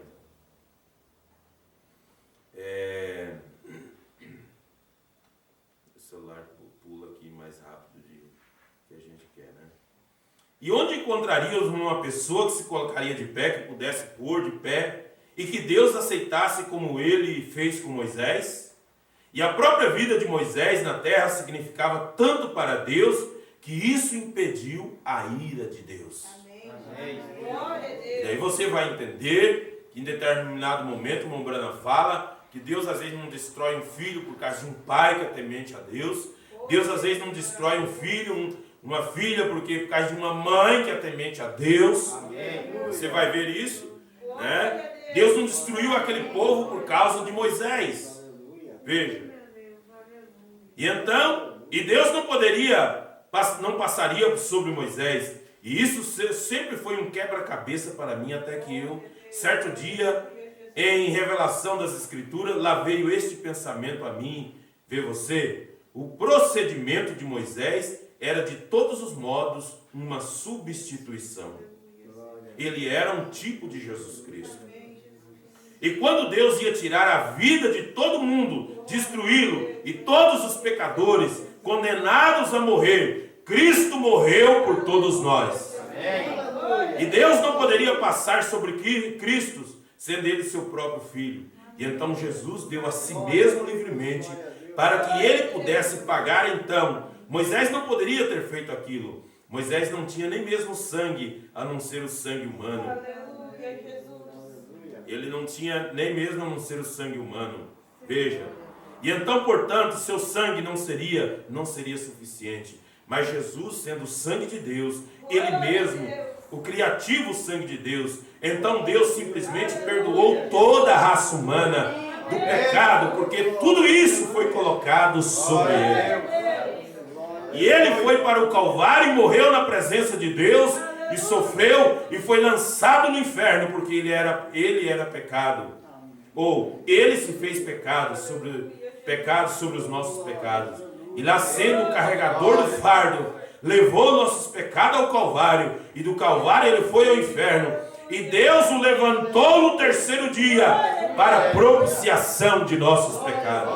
O celular pula aqui mais rápido do que a gente quer, né? E onde encontraríamos uma pessoa que se colocaria de pé, que pudesse pôr de pé, e que Deus aceitasse como ele fez com Moisés? E a própria vida de Moisés na terra significava tanto para Deus, que isso impediu a ira de Deus. Amém. E aí você vai entender que em determinado momento, o Mombrana fala, que Deus às vezes não destrói um filho por causa de um pai que é temente a Deus. Deus às vezes não destrói um filho, uma filha, porque por causa de uma mãe que é temente a Deus. Amém. Você vai ver isso, né? Deus não destruiu aquele povo por causa de Moisés. Veja. E então, Deus não passaria sobre Moisés. E isso sempre foi um quebra-cabeça para mim, até que eu, certo dia, em revelação das Escrituras, lá veio este pensamento a mim. Vê você? O procedimento de Moisés era de todos os modos uma substituição. Ele era um tipo de Jesus Cristo. E quando Deus ia tirar a vida de todo mundo, destruí-lo, e todos os pecadores condenados a morrer, Cristo morreu por todos nós. E Deus não poderia passar sobre Cristo, sendo ele seu próprio filho. E então Jesus deu a si mesmo livremente, para que ele pudesse pagar então. Moisés não poderia ter feito aquilo. Moisés não tinha nem mesmo sangue, a não ser o sangue humano. Ele não tinha nem mesmo a não ser o sangue humano. Veja. E então, portanto, seu sangue não seria suficiente. Mas Jesus, sendo o sangue de Deus, ele mesmo, o criativo sangue de Deus, então Deus simplesmente perdoou toda a raça humana do pecado, porque tudo isso foi colocado sobre ele. E ele foi para o Calvário e morreu na presença de Deus, e sofreu e foi lançado no inferno, porque ele era pecado. Ou ele se fez pecado sobre os nossos pecados. E lá, sendo o carregador do fardo, levou nossos pecados ao Calvário, e do Calvário ele foi ao inferno. E Deus o levantou no terceiro dia para a propiciação de nossos pecados.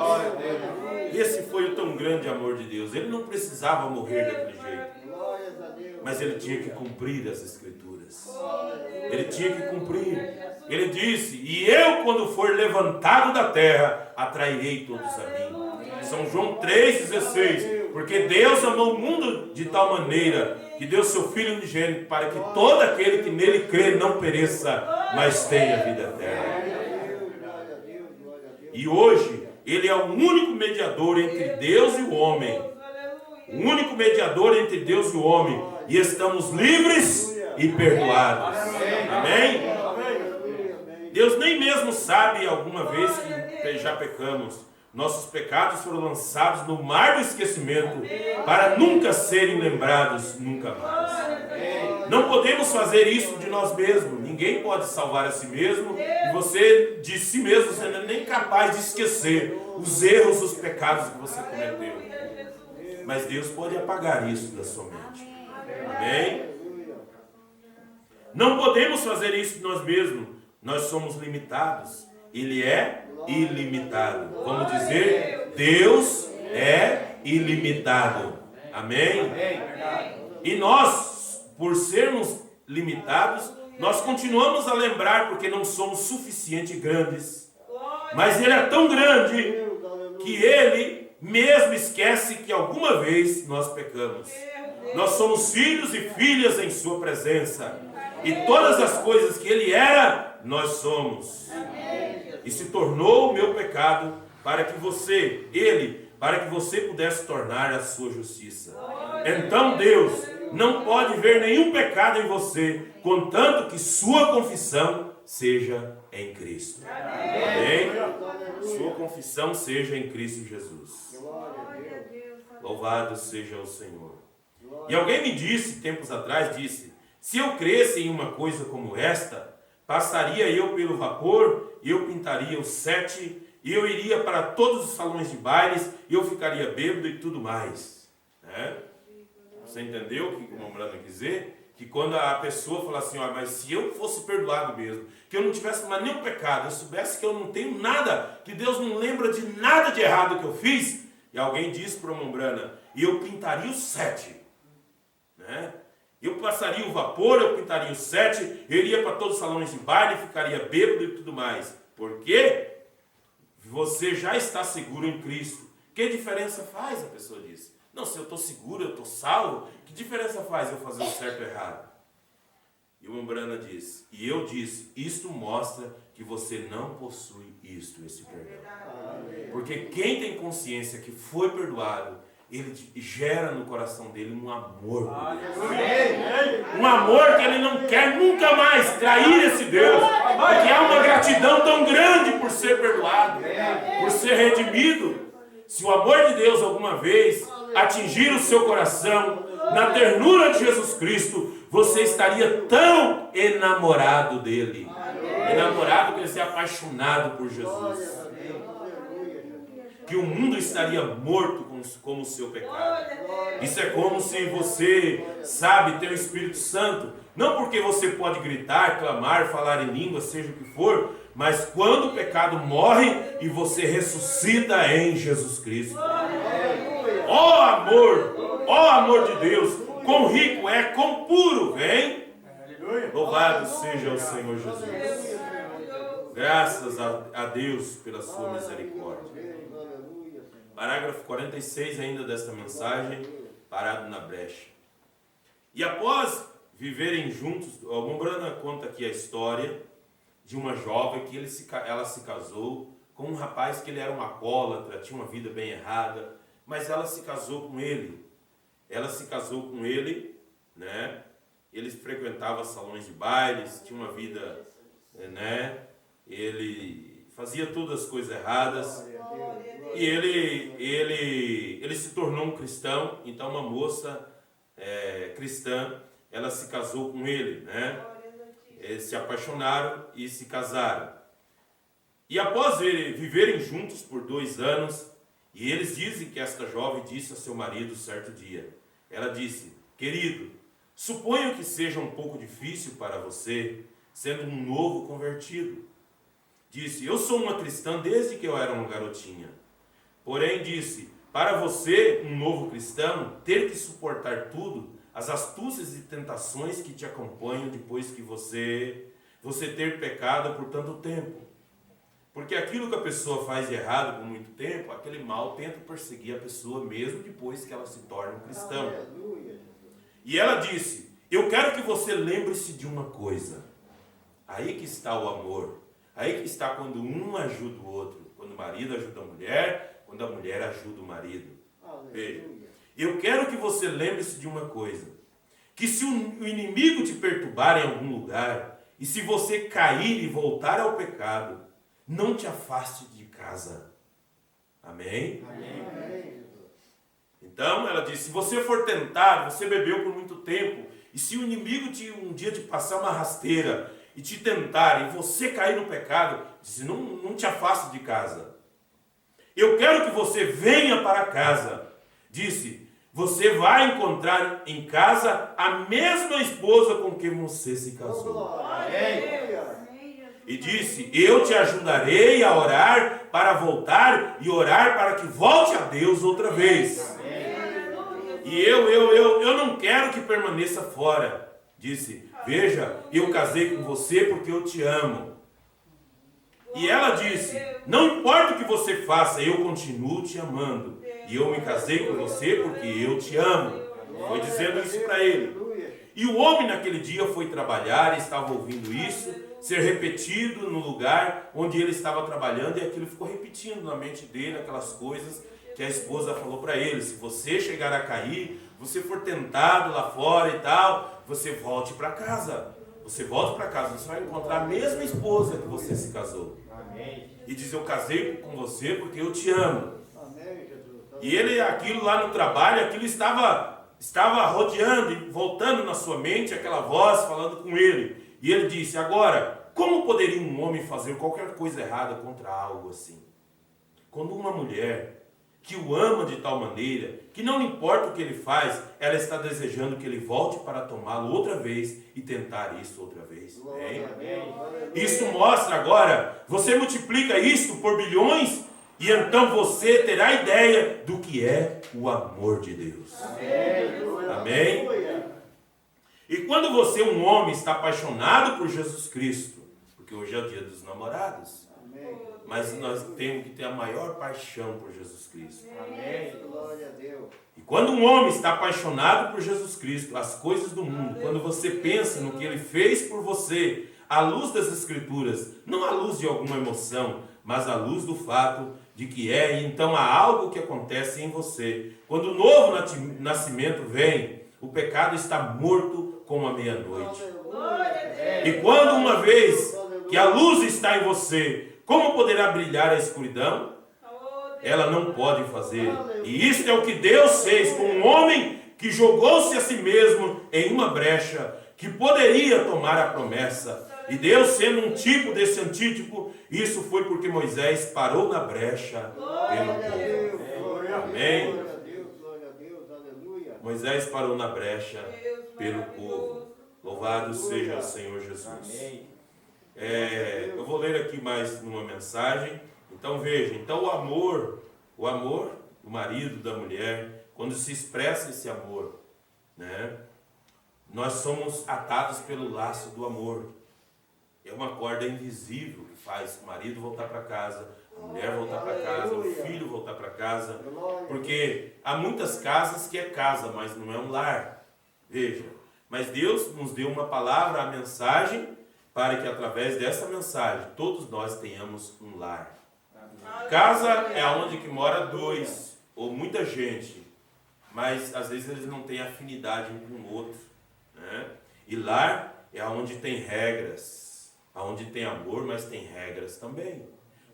Esse foi o tão grande amor de Deus. Ele não precisava morrer daquele jeito, mas ele tinha que cumprir as Escrituras. Ele tinha que cumprir. Ele disse: e eu, quando for levantado da terra, atrairei todos a mim. São João 3,16. Porque Deus amou o mundo de tal maneira que deu seu Filho unigênito, para que todo aquele que nele crê não pereça, mas tenha vida eterna. E hoje ele é o único mediador entre Deus e o homem. O único mediador entre Deus e o homem. E estamos livres e perdoados. Amém? Deus nem mesmo sabe alguma vez que já pecamos. Nossos pecados foram lançados no mar do esquecimento, para nunca serem lembrados, nunca mais. Não podemos fazer isso de nós mesmos. Ninguém pode salvar a si mesmo. E você, de si mesmo, você não é nem capaz de esquecer os erros, os pecados que você cometeu. Mas Deus pode apagar isso da sua mente. Amém? Não podemos fazer isso de nós mesmos. Nós somos limitados. Ele é ilimitado. Vamos dizer, Deus é ilimitado. Amém? E nós, por sermos limitados, nós continuamos a lembrar porque não somos suficientemente grandes. Mas Ele é tão grande que Ele mesmo esquece que alguma vez nós pecamos. Nós somos filhos e filhas em Sua presença. E todas as coisas que Ele era, nós somos. E se tornou o meu pecado para que você pudesse tornar a sua justiça. Então Deus não pode ver nenhum pecado em você, contanto que sua confissão seja em Cristo. Amém? Sua confissão seja em Cristo Jesus. Louvado seja o Senhor. E alguém me disse, tempos atrás, se eu cresce em uma coisa como esta, passaria eu pelo vapor, e eu pintaria os 7, e eu iria para todos os salões de bailes, e eu ficaria bêbado e tudo mais. Né? Você entendeu o que o irmão Brando quis dizer? Que quando a pessoa fala assim, mas se eu fosse perdoado mesmo, que eu não tivesse mais nenhum pecado, eu soubesse que eu não tenho nada, que Deus não lembra de nada de errado que eu fiz, e alguém disse para o irmão Brando, e eu pintaria os 7. Né? Eu passaria o vapor, eu pintaria os 7, eu iria para todos os salões de baile, ficaria bêbado e tudo mais. Por quê? Você já está seguro em Cristo. Que diferença faz? A pessoa diz. Não, se eu estou seguro, eu estou salvo, que diferença faz eu fazer o certo ou errado? E o Umbrana disse, e eu disse, isto mostra que você não possui esse perdão. Porque quem tem consciência que foi perdoado, ele gera no coração dele um amor por Deus. Um amor que ele não quer nunca mais trair esse Deus. Porque há uma gratidão tão grande por ser perdoado, por ser redimido. Se o amor de Deus alguma vez atingir o seu coração, na ternura de Jesus Cristo, você estaria tão enamorado dele. Enamorado quer dizer apaixonado por Jesus. Que o mundo estaria morto como o seu pecado. Isso é como se você, sabe, ter o Espírito Santo. Não porque você pode gritar, clamar, falar em língua, seja o que for, mas quando o pecado morre e você ressuscita em Jesus Cristo. Ó amor de Deus, quão rico é, quão puro vem. Louvado seja o Senhor Jesus. Graças a Deus pela sua misericórdia. Parágrafo 46 ainda desta mensagem, parado na brecha. E após viverem juntos, o Umbrana conta aqui a história de uma jovem que ela se casou com um rapaz que ele era um alcoólatra, tinha uma vida bem errada, mas ela se casou com ele. Ela se casou com ele, né? Ele frequentava salões de bailes, tinha uma vida, né? Ele fazia todas as coisas erradas. E ele se tornou um cristão. Então uma moça cristã, ela se casou com ele, né? Eles se apaixonaram e se casaram. E após viverem juntos por 2 anos, e eles dizem que esta jovem disse a seu marido certo dia, ela disse, querido, suponho que seja um pouco difícil para você, sendo um novo convertido. Disse, eu sou uma cristã desde que eu era uma garotinha. Porém, disse, para você, um novo cristão, ter que suportar tudo, as astúcias e tentações que te acompanham depois que você ter pecado por tanto tempo. Porque aquilo que a pessoa faz de errado por muito tempo, aquele mal tenta perseguir a pessoa mesmo depois que ela se torna um cristão. E ela disse, eu quero que você lembre-se de uma coisa. Aí que está o amor. Aí que está quando um ajuda o outro. Quando o marido ajuda a mulher, quando a mulher ajuda o marido. Veja, eu quero que você lembre-se de uma coisa. Que se o inimigo te perturbar em algum lugar, e se você cair e voltar ao pecado, não te afaste de casa. Amém? Amém. Então, ela disse, se você for tentado, você bebeu por muito tempo, e se o inimigo um dia te passar uma rasteira, e te tentar, e você cair no pecado, disse, não te afaste de casa. Eu quero que você venha para casa. Disse, você vai encontrar em casa a mesma esposa com quem você se casou. E disse: eu te ajudarei a orar para voltar e orar para que volte a Deus outra vez. E eu não quero que permaneça fora. Disse: veja, eu casei com você porque eu te amo. E ela disse: não importa o que você faça, eu continuo te amando. E eu me casei com você porque eu te amo. Foi dizendo isso para ele. E o homem naquele dia foi trabalhar e estava ouvindo isso ser repetido no lugar onde ele estava trabalhando, e aquilo ficou repetindo na mente dele, aquelas coisas que a esposa falou para ele: se você chegar a cair, você for tentado lá fora e tal, você volte para casa. Você volta para casa, você vai encontrar a mesma esposa que você se casou. E diz: eu casei com você porque eu te amo. E ele, aquilo lá no trabalho, aquilo estava rodeando e voltando na sua mente, aquela voz falando com ele. E ele disse: agora, como poderia um homem fazer qualquer coisa errada contra algo assim? Quando uma mulher que o ama de tal maneira, que não importa o que ele faz, ela está desejando que ele volte para tomá-lo outra vez e tentar isso outra vez. Isso mostra agora, você multiplica isso por bilhões, e então você terá ideia do que é o amor de Deus. Amém? E quando você, um homem, está apaixonado por Jesus Cristo, porque hoje é o dia dos namorados, mas nós temos que ter a maior paixão por Jesus Cristo. E quando um homem está apaixonado por Jesus Cristo, as coisas do mundo, quando você pensa no que ele fez por você, à luz das Escrituras, não à luz de alguma emoção, mas à luz do fato de que então há algo que acontece em você. Quando o novo nascimento vem, o pecado está morto como a meia-noite. E quando uma vez que a luz está em você, como poderá brilhar a escuridão? Ela não pode fazer. E isto é o que Deus fez com um homem que jogou-se a si mesmo em uma brecha, que poderia tomar a promessa. E Deus, sendo um tipo desse antítipo, isso foi porque Moisés parou na brecha pelo povo. Amém? Moisés parou na brecha pelo povo. Louvado seja o Senhor Jesus. Eu vou ler aqui mais uma mensagem. Então veja, então o amor do marido, da mulher, quando se expressa esse amor, né, nós somos atados pelo laço do amor. É uma corda invisível que faz o marido voltar para casa, a mulher voltar para casa, o filho voltar para casa, porque há muitas casas que é casa, mas não é um lar. Veja, mas Deus nos deu uma palavra, a mensagem, para que através dessa mensagem todos nós tenhamos um lar. Casa é onde que mora dois, ou muita gente, mas às vezes eles não têm afinidade um com o outro, né? E lar é onde tem regras. Onde tem amor, mas tem regras também.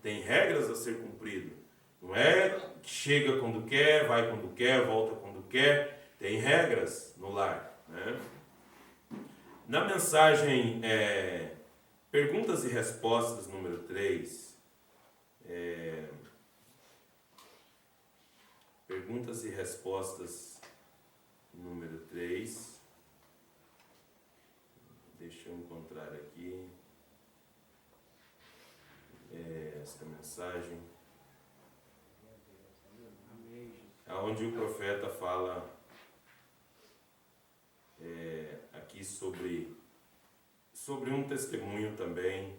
Tem regras a ser cumprido. Não é que chega quando quer, vai quando quer, volta quando quer. Tem regras no lar, né? Na mensagem Perguntas e Respostas número 3, Perguntas e Respostas número 3, deixa eu encontrar aqui esta mensagem, onde o profeta fala aqui sobre um testemunho também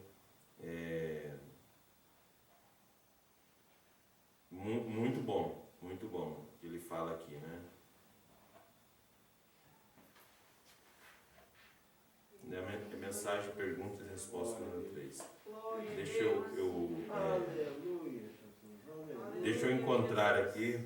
muito bom que ele fala aqui, né? Mensagem, perguntas e respostas número 3. Deixa eu encontrar aqui.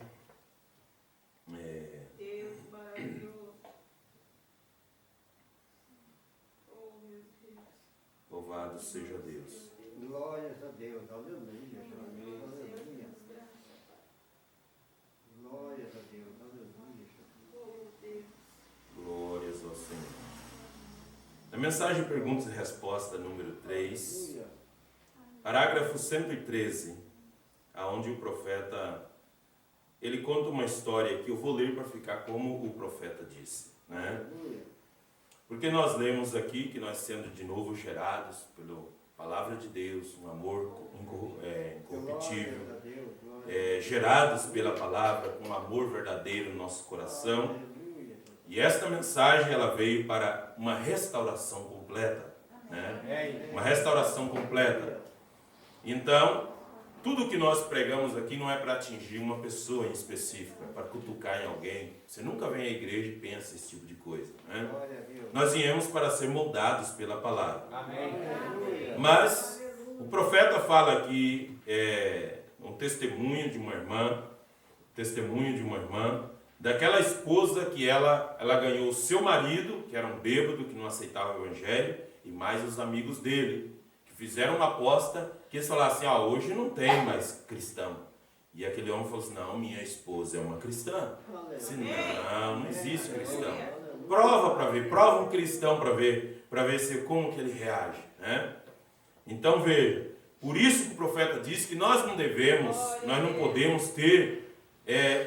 Louvado seja Deus. Glórias a Deus, aleluia. Aleluia. Glórias a Deus, aleluia. Glórias ao Senhor. Na mensagem Perguntas e Respostas número 3, parágrafo 113, aonde o profeta ele conta uma história que eu vou ler para ficar como o profeta disse, né? Porque nós lemos aqui que nós sendo de novo gerados pela palavra de Deus, um amor incorruptível, gerados pela palavra, com um amor verdadeiro no nosso coração. E esta mensagem ela veio para uma restauração completa, né? Uma restauração completa. Então, tudo que nós pregamos aqui não é para atingir uma pessoa em específica, para cutucar em alguém. Você nunca vem à igreja e pensa esse tipo de coisa, né? Nós viemos para ser moldados pela palavra. Mas o profeta fala aqui um testemunho de uma irmã, daquela esposa que ela ganhou o seu marido, que era um bêbado, que não aceitava o evangelho, e mais os amigos dele, que fizeram uma aposta, que eles falaram assim, hoje não tem mais cristão. E aquele homem falou assim, não, minha esposa é uma cristã. Disse, não existe cristão. Prova um cristão para ver como que ele reage, né? Então veja, por isso que o profeta diz que nós não podemos ter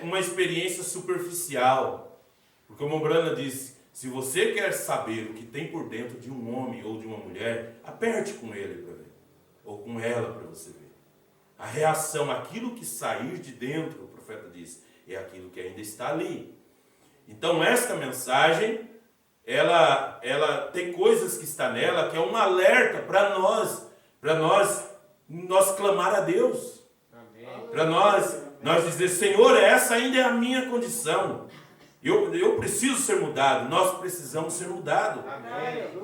uma experiência superficial. Porque o Mombrana diz, se você quer saber o que tem por dentro de um homem ou de uma mulher, aperte com ele para ver, ou com ela para você ver. A reação, aquilo que sair de dentro, o profeta diz, é aquilo que ainda está ali. Então esta mensagem, ela tem coisas que está nela, que é um alerta para nós clamar a Deus. Para nós dizer, Senhor, essa ainda é a minha condição. Eu preciso ser mudado, nós precisamos ser mudados.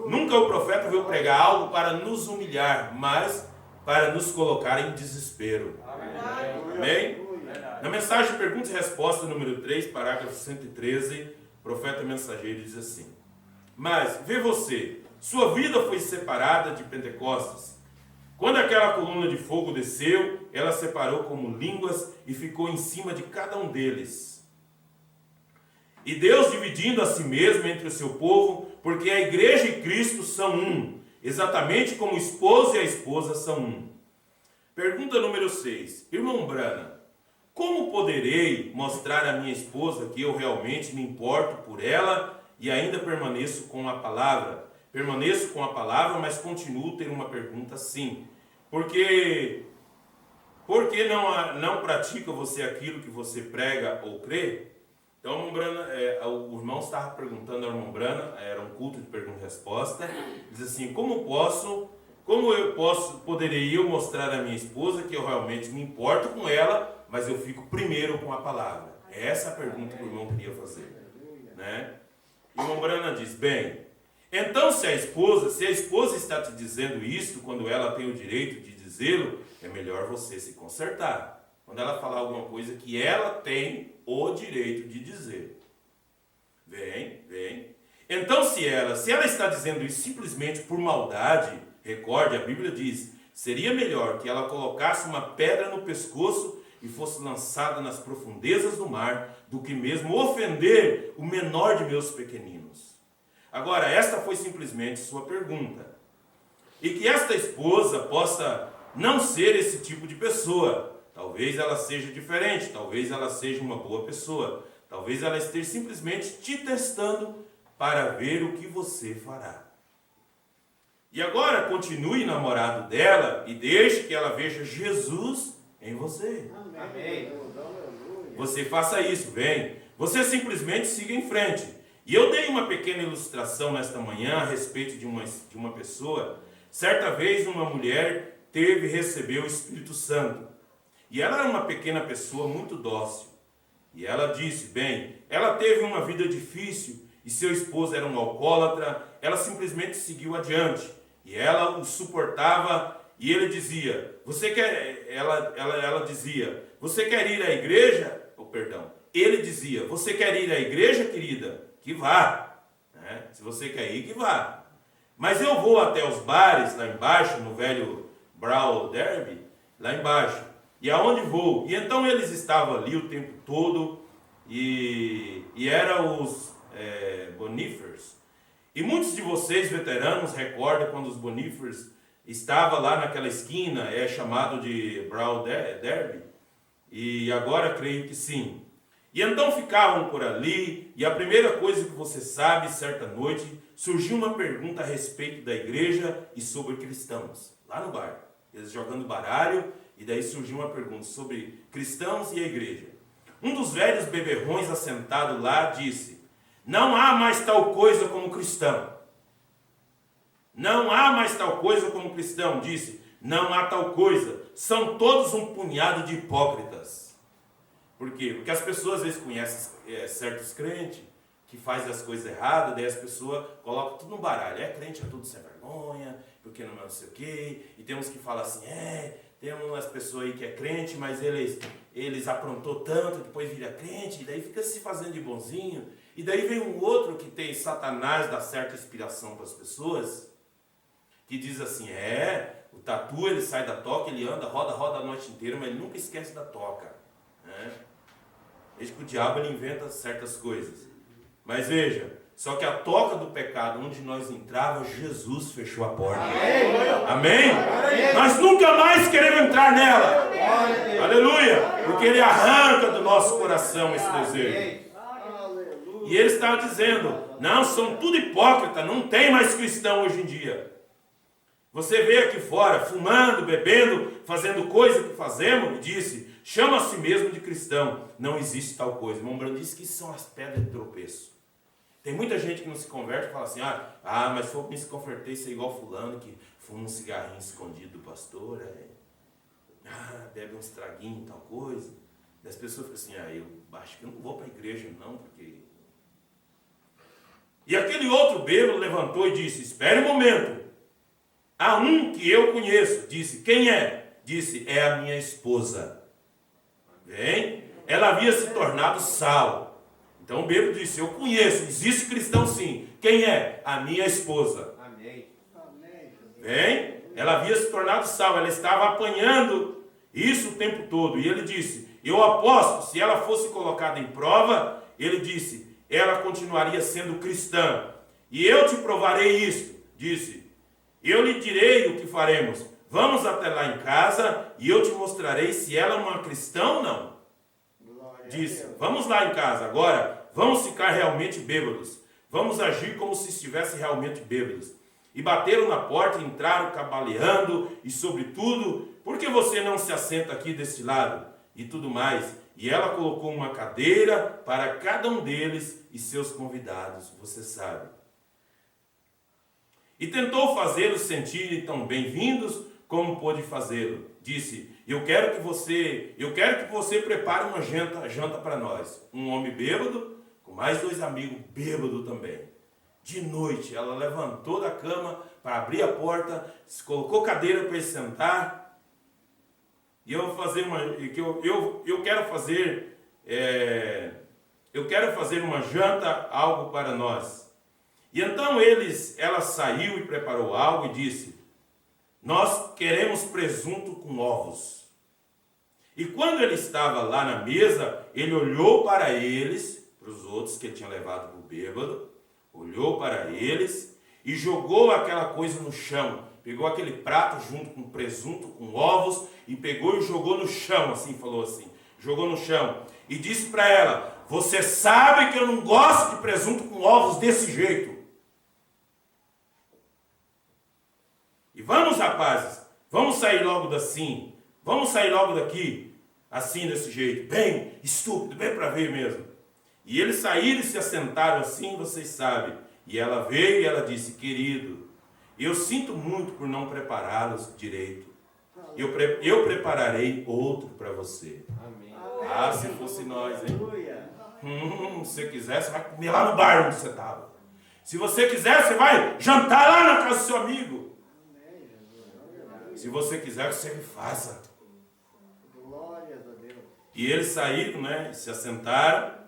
Nunca o profeta veio pregar algo para nos humilhar, mas para nos colocar em desespero. Amém? Na mensagem Pergunta e Resposta número 3, parágrafo 113, o profeta mensageiro diz assim: mas, vê você, sua vida foi separada de Pentecostes. Quando aquela coluna de fogo desceu, ela separou como línguas e ficou em cima de cada um deles. E Deus dividindo a si mesmo entre o seu povo, porque a igreja e Cristo são um, exatamente como o esposo e a esposa são um. Pergunta número 6. Irmão Brana, como poderei mostrar à minha esposa que eu realmente me importo por ela e ainda permaneço com a palavra? Permaneço com a palavra, mas continuo a ter uma pergunta sim. Por que não pratica você aquilo que você prega ou crê? Então, o irmão estava perguntando ao irmão Brana, era um culto de pergunta e resposta, diz assim, poderei eu mostrar à minha esposa que eu realmente me importo com ela, mas eu fico primeiro com a palavra? É essa a pergunta que o irmão queria fazer, né? E o irmão Brana diz, bem, então se a esposa está te dizendo isso, quando ela tem o direito de dizê-lo, é melhor você se consertar. Quando ela falar alguma coisa que ela tem o direito de dizer. Vem. Então se ela está dizendo isso simplesmente por maldade, recorde, a Bíblia diz, seria melhor que ela colocasse uma pedra no pescoço e fosse lançada nas profundezas do mar, do que mesmo ofender o menor de meus pequeninos. Agora, esta foi simplesmente sua pergunta. E que esta esposa possa não ser esse tipo de pessoa. Talvez ela seja diferente, talvez ela seja uma boa pessoa. Talvez ela esteja simplesmente te testando para ver o que você fará. E agora, continue namorado dela e deixe que ela veja Jesus em você. Amém. Você faça isso, vem. Você simplesmente siga em frente. E eu dei uma pequena ilustração nesta manhã a respeito de uma pessoa. Certa vez uma mulher recebeu o Espírito Santo. E ela era uma pequena pessoa muito dócil. E ela disse, bem, ela teve uma vida difícil e seu esposo era um alcoólatra. Ela simplesmente seguiu adiante. E ela o suportava e ele dizia, ela dizia, você quer ir à igreja? Ele dizia, você quer ir à igreja, querida? Que vá. Né? Se você quer ir, que vá. Mas eu vou até os bares lá embaixo, no velho Brown Derby, lá embaixo. E aonde vou? E então eles estavam ali o tempo todo e eram os Bonifers. E muitos de vocês, veteranos, recordam quando os Bonifers estavam lá naquela esquina, chamado de Brown Derby. E agora creio que sim. E então ficavam por ali, e a primeira coisa que você sabe, certa noite, surgiu uma pergunta a respeito da igreja e sobre cristãos, lá no bar. Eles jogando baralho, e daí surgiu uma pergunta sobre cristãos e a igreja. Um dos velhos beberrões assentado lá disse: não há mais tal coisa como cristão. Não há mais tal coisa como cristão, disse. Não há tal coisa. São todos um punhado de hipócritas. Por quê? Porque as pessoas às vezes conhecem certos crentes que fazem as coisas erradas, daí as pessoas colocam tudo no baralho. É crente, é tudo sem vergonha, porque não sei o quê. E tem uns que falam assim, tem umas pessoas aí que é crente, mas eles aprontou tanto, depois vira crente, e daí fica se fazendo de bonzinho. E daí vem um outro que tem Satanás, dá certa inspiração para as pessoas, que diz assim, o tatu ele sai da toca, ele anda, roda a noite inteira, mas ele nunca esquece da toca. Né? Desde que o diabo ele inventa certas coisas. Mas veja, só que a toca do pecado, onde nós entrava, Jesus fechou a porta. Amém? Nós nunca mais queremos entrar nela. Aleluia! Porque ele arranca do nosso coração esse desejo. E ele estava dizendo, não, são tudo hipócrita, não tem mais cristão hoje em dia. Você vê aqui fora, fumando, bebendo, fazendo coisa que fazemos, e disse, chama a si mesmo de cristão. Não existe tal coisa. Irmão Brando disse que isso são as pedras de tropeço. Tem muita gente que não se converte e fala assim, mas se for para me se converter, isso é igual fulano que fuma um cigarrinho escondido do pastor, bebe um estraguinho, tal coisa. E as pessoas ficam assim, eu acho que eu não vou para a igreja não, porque... E aquele outro bêbado levantou e disse, espere um momento. Há um que eu conheço, disse, quem é? Disse, é a minha esposa. Bem, ela havia se tornado sal. Então o bêbado disse, eu conheço, existe cristão sim. Quem é? A minha esposa. Amém. Bem, ela havia se tornado sal, ela estava apanhando isso o tempo todo. E ele disse, eu aposto, se ela fosse colocada em prova, ele disse, ela continuaria sendo cristã. E eu te provarei isto, disse. Eu lhe direi o que faremos. Vamos até lá em casa e eu te mostrarei se ela é uma cristã ou não. Disse, vamos lá em casa. Agora, vamos ficar realmente bêbados. Vamos agir como se estivessem realmente bêbados. E bateram na porta, entraram cambaleando e sobretudo, por que você não se assenta aqui deste lado? E tudo mais. E ela colocou uma cadeira para cada um deles e seus convidados, você sabe. E tentou fazê-los sentirem tão bem-vindos como pôde fazê-lo. Disse, eu quero que você prepare uma janta para nós. Um homem bêbado, com mais 2 amigos bêbados também. De noite, ela levantou da cama para abrir a porta, colocou cadeira para ele sentar. E eu vou fazer eu quero fazer uma janta, algo para nós. E então ela saiu e preparou algo e disse, nós queremos presunto com ovos. E quando ele estava lá na mesa, ele olhou para eles, para os outros que ele tinha levado para o bêbado, olhou para eles e jogou aquela coisa no chão. Pegou aquele prato junto com presunto, com ovos, e pegou e jogou no chão, assim, falou assim, jogou no chão. E disse para ela, você sabe que eu não gosto de presunto com ovos desse jeito. E vamos, rapazes, vamos sair logo assim, vamos sair logo daqui, assim, desse jeito, bem estúpido, bem para ver mesmo. E eles saíram e se assentaram assim, vocês sabem. E ela veio e ela disse, querido, eu sinto muito por não prepará-los direito. Eu prepararei outro para você. Amém. Se fosse nós, hein? Se você quiser, você vai comer lá no bar onde você estava. Se você quiser, você vai jantar lá na casa do seu amigo. Se você quiser, que você me faça. Glórias a Deus. E eles saíram, né? Se assentaram.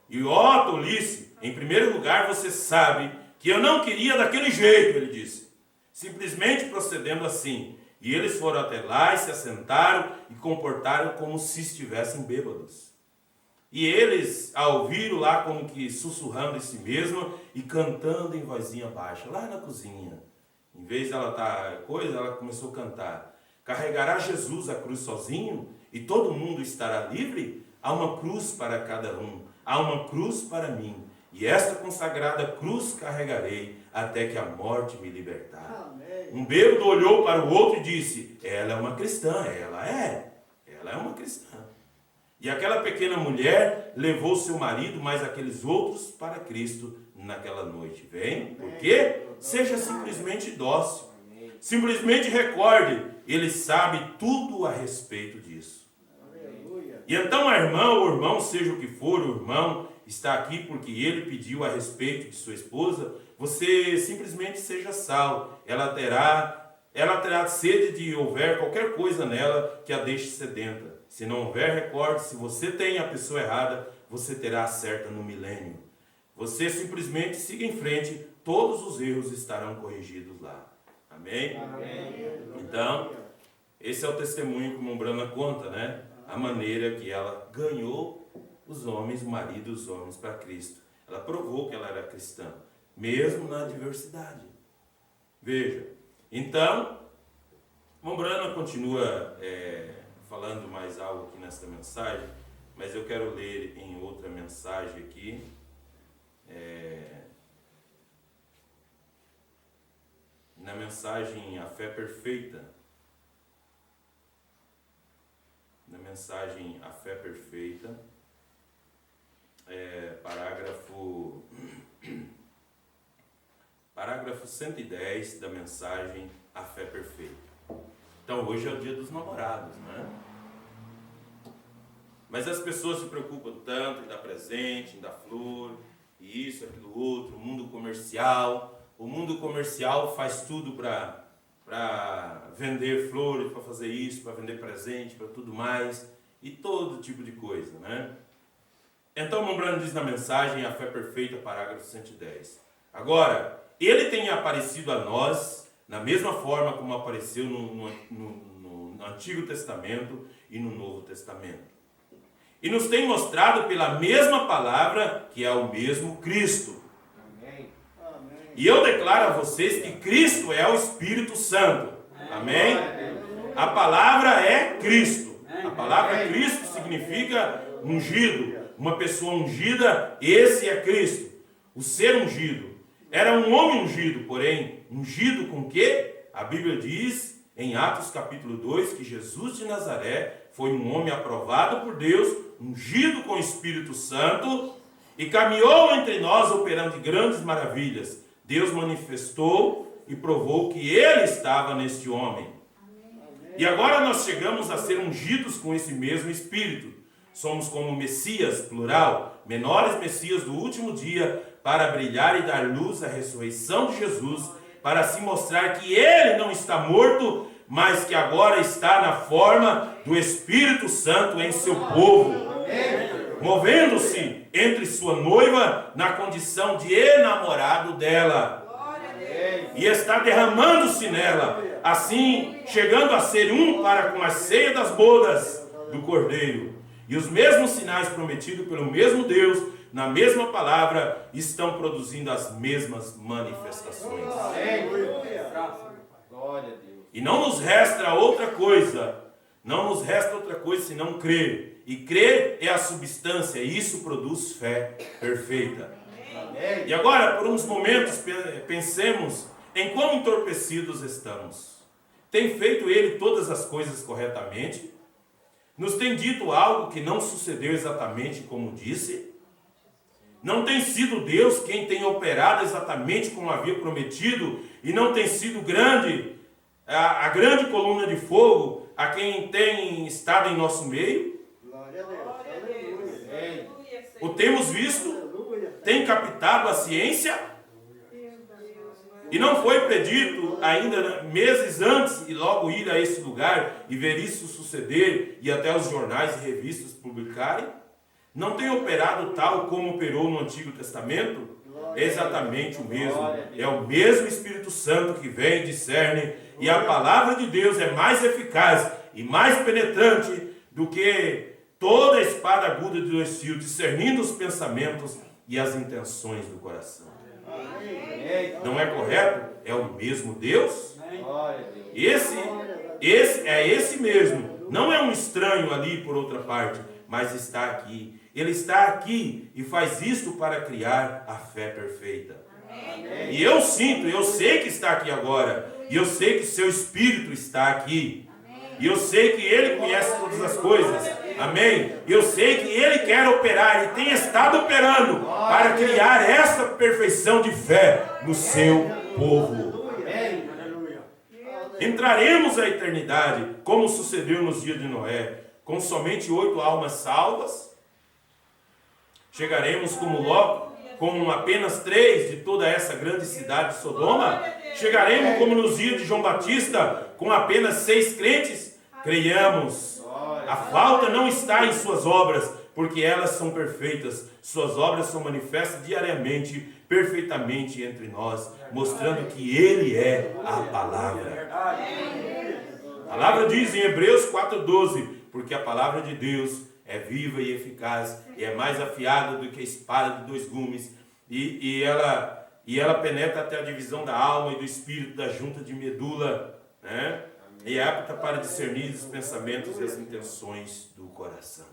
E tolice, em primeiro lugar, você sabe que eu não queria daquele jeito, ele disse. Simplesmente procedendo assim. E eles foram até lá e se assentaram e comportaram como se estivessem bêbados. E eles a ouviram lá como que sussurrando em si mesmo e cantando em vozinha baixa, lá na cozinha. Em vez dela ela começou a cantar. Carregará Jesus a cruz sozinho? e todo mundo estará livre? Há uma cruz para cada um, há uma cruz para mim, e esta consagrada cruz carregarei até que a morte me libertar. Um bêbado olhou para o outro e disse: ela é uma cristã, ela é uma cristã. E aquela pequena mulher levou seu marido, mais aqueles outros, para Cristo naquela noite. Vem, porque seja simplesmente dócil. Simplesmente recorde, ele sabe tudo a respeito disso. E então a irmã ou o irmão, seja o que for, o irmão está aqui porque ele pediu a respeito de sua esposa, você simplesmente seja sal. Ela terá sede de houver qualquer coisa nela que a deixe sedenta. Se não houver, recorde, se você tem a pessoa errada, você terá a certa no milênio. Você simplesmente siga em frente, todos os erros estarão corrigidos lá. Amém? Então, esse é o testemunho que Mombrana conta, né? A maneira que ela ganhou os homens, o marido e os homens para Cristo. Ela provou que ela era cristã, mesmo na adversidade. Veja, então, Mombrana continua falando mais algo aqui nessa mensagem, mas eu quero ler em outra mensagem aqui. Na mensagem A Fé Perfeita. Na mensagem A Fé Perfeita, parágrafo 110 da mensagem A Fé Perfeita. Então hoje é o dia dos namorados, né? Mas as pessoas se preocupam tanto em dar presente, em dar flor, e isso, aquilo outro, o mundo comercial. O mundo comercial faz tudo para vender flores, para fazer isso, para vender presente, para tudo mais, e todo tipo de coisa, né? Então Mombrana diz na mensagem A Fé Perfeita, parágrafo 110. Agora, ele tem aparecido a nós na mesma forma como apareceu no Antigo Testamento e no Novo Testamento. E nos tem mostrado pela mesma palavra que é o mesmo Cristo. Amém. E eu declaro a vocês que Cristo é o Espírito Santo. Amém? A palavra é Cristo. A palavra Cristo significa ungido. Uma pessoa ungida, esse é Cristo. O ser ungido. Era um homem ungido, porém, ungido com quê? A Bíblia diz em Atos capítulo 2 que Jesus de Nazaré foi um homem aprovado por Deus, ungido com o Espírito Santo, e caminhou entre nós operando grandes maravilhas. Deus manifestou e provou que Ele estava neste homem. E agora nós chegamos a ser ungidos com esse mesmo Espírito. Somos como Messias, plural, menores Messias do último dia, para brilhar e dar luz à ressurreição de Jesus, para se mostrar que Ele não está morto, mas que agora está na forma do Espírito Santo em seu povo, movendo-se entre sua noiva na condição de enamorado dela, e está derramando-se nela, assim chegando a ser um para com a ceia das bodas do Cordeiro. E os mesmos sinais prometidos pelo mesmo Deus, na mesma palavra, estão produzindo as mesmas manifestações. E não nos resta outra coisa, senão crer. E crer é a substância, e isso produz fé perfeita. E agora, por uns momentos, pensemos em quão entorpecidos estamos. Tem feito Ele todas as coisas corretamente? Nos tem dito algo que não sucedeu exatamente como disse? Não tem sido Deus quem tem operado exatamente como havia prometido, e não tem sido grande, a grande coluna de fogo a quem tem estado em nosso meio? O temos visto? Tem captado a ciência? E não foi predito ainda meses antes e logo ir a esse lugar e ver isso suceder e até os jornais e revistas publicarem? Não tem operado tal como operou no Antigo Testamento? É exatamente o mesmo. É o mesmo Espírito Santo que vem e discerne, e a palavra de Deus é mais eficaz e mais penetrante do que toda a espada aguda de 2 fios, discernindo os pensamentos e as intenções do coração. Não é correto? É o mesmo Deus? Esse mesmo Não é um estranho ali por outra parte, mas está aqui. Ele está aqui e faz isto para criar a fé perfeita. Amém. E eu sinto, eu sei que está aqui agora. E eu sei que seu Espírito está aqui. Amém. E eu sei que Ele conhece todas as coisas. Amém? E eu sei que Ele quer operar e tem estado operando para criar esta perfeição de fé no seu povo. Amém. Entraremos à eternidade, como sucedeu nos dias de Noé, com somente 8 almas salvas. Chegaremos como Ló, com apenas 3 de toda essa grande cidade de Sodoma? Chegaremos como nos dias de João Batista, com apenas 6 crentes? Creiamos. A falta não está em suas obras, porque elas são perfeitas. Suas obras são manifestas diariamente, perfeitamente entre nós, mostrando que Ele é a palavra. A palavra diz em Hebreus 4:12, porque a palavra de Deus é viva e eficaz, e é mais afiada do que a espada de 2 gumes, e ela penetra até a divisão da alma e do espírito, da junta de medula, né? E é apta para discernir os pensamentos e as intenções do coração.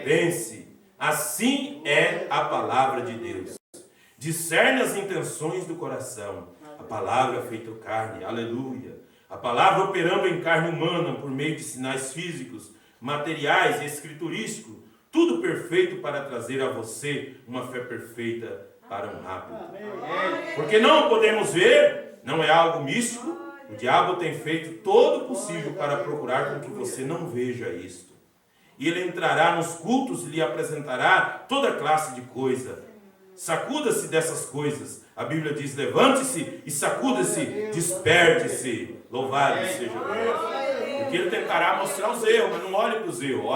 Pense, assim é a palavra de Deus. Discerne as intenções do coração. A palavra feita carne, aleluia. A palavra operando em carne humana por meio de sinais físicos, materiais e escriturísticos, tudo perfeito para trazer a você uma fé perfeita para um rápido. Porque não podemos ver, não é algo místico. O diabo tem feito todo o possível para procurar com que você não veja isto. E ele entrará nos cultos e lhe apresentará toda classe de coisa. Sacuda-se dessas coisas. A Bíblia diz: levante-se e sacuda-se, desperte-se. Louvado seja Deus. Porque ele tentará mostrar os erros, mas não olhe para os erros.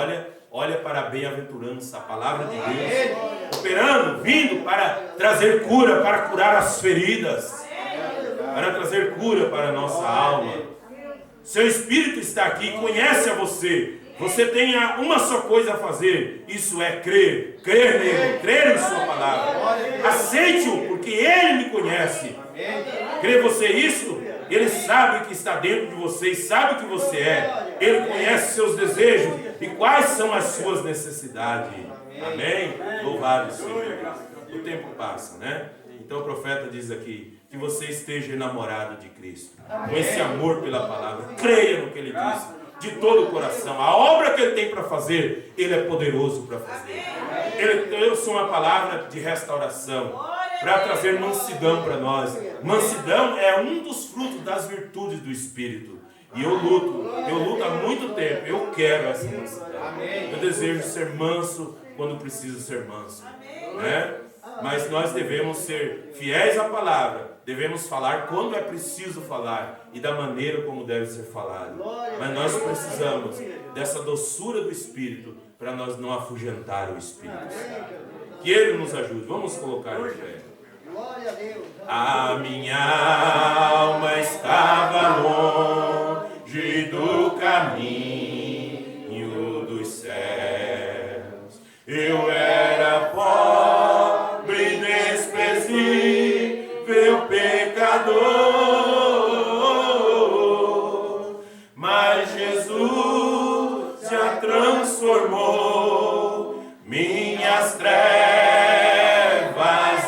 Olha para a bem-aventurança, a palavra de Deus. Operando, vindo para trazer cura, para curar as feridas. Para trazer cura para a nossa alma. Seu Espírito está aqui, conhece a você. Você tem uma só coisa a fazer. Isso é crer. Crer nele, crer em sua palavra. Aceite-o, porque ele me conhece. Crê você isso? Ele sabe o que está dentro de você e sabe o que você é. Ele conhece seus desejos e quais são as suas necessidades. Amém? Louvado seja Deus. O tempo passa, né? Então o profeta diz aqui que você esteja enamorado de Cristo, com esse amor pela palavra. Creia no que ele diz de todo o coração. A obra que ele tem para fazer, ele é poderoso para fazer. Ele trouxe uma palavra de restauração para trazer mansidão para nós. Mansidão é um dos frutos das virtudes do Espírito. E eu luto há muito tempo. Eu quero essa mansidão. Eu desejo ser manso quando preciso ser manso, né? Mas nós devemos ser fiéis à palavra. Devemos falar quando é preciso falar e da maneira como deve ser falado. Mas nós precisamos dessa doçura do Espírito para nós não afugentar o Espírito. Que Ele nos ajude. Vamos colocar em pé. A minha alma estava longe do caminho dos céus. Eu era pobre, desprezível, pecador, mas Jesus já transformou minhas trevas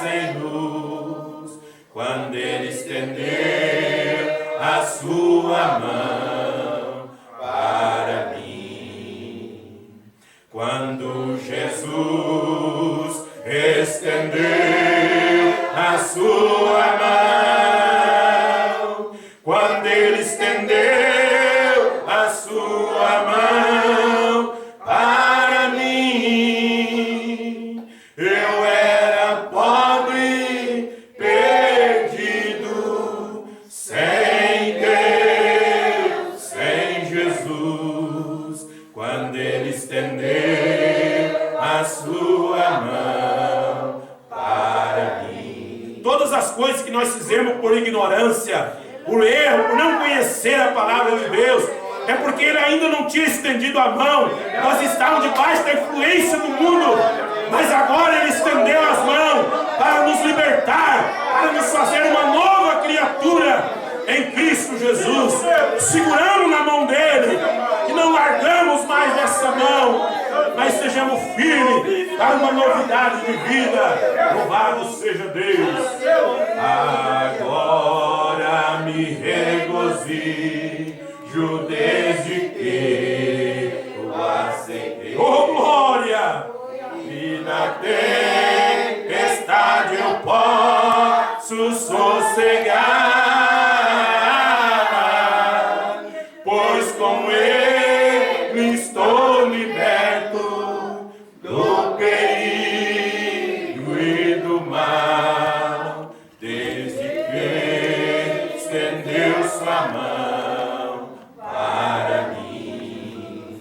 em luz, quando Ele estendeu a sua mão para mim. Quando Jesus estendeu a sua mão, quando Ele estendeu a sua mão para mim, eu era pobre, perdido, sem Deus, sem Jesus, quando Ele estendeu a sua mão para mim. Todas as coisas que nós fizemos por ignorância, por erro, por não conhecer a palavra de Deus, é porque Ele ainda não tinha estendido a mão. Nós estávamos debaixo da influência do mundo, mas agora Ele estendeu as mãos para nos libertar, para nos fazer uma nova criatura em Cristo Jesus. Seguramos na mão dEle mão, mas sejamos firmes para uma novidade de vida. Louvado seja Deus. Agora me regozijo desde que eu aceitei. Oh, glória! E na tempestade eu posso sossegar, pois com Ele estou liberto do perigo e do mal, desde que estendeu sua mão para mim.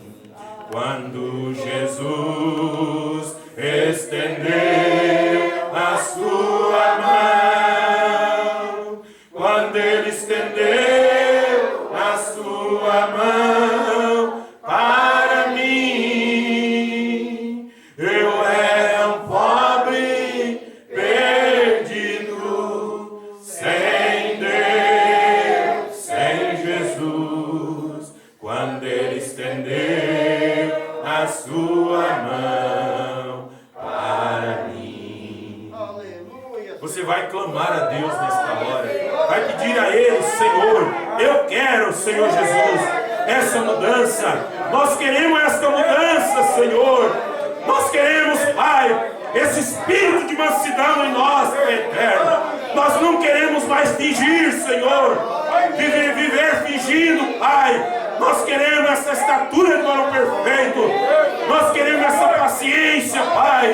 Quando Jesus estendeu a sua mão, quando Ele estendeu a sua mão para mim, eu era um pobre perdido, sem Deus, sem Jesus. Quando Ele estendeu a sua mão para mim. Você vai clamar a Deus nesta hora, vai pedir a Ele: Senhor, eu quero, Senhor Jesus, essa mudança. Nós queremos esta mudança, Senhor. Nós queremos, Pai, esse espírito de mansidão em nós, Pai eterno. Nós não queremos mais fingir, Senhor, viver fingindo, Pai. Nós queremos essa estatura de varão perfeito. Nós queremos essa paciência, Pai.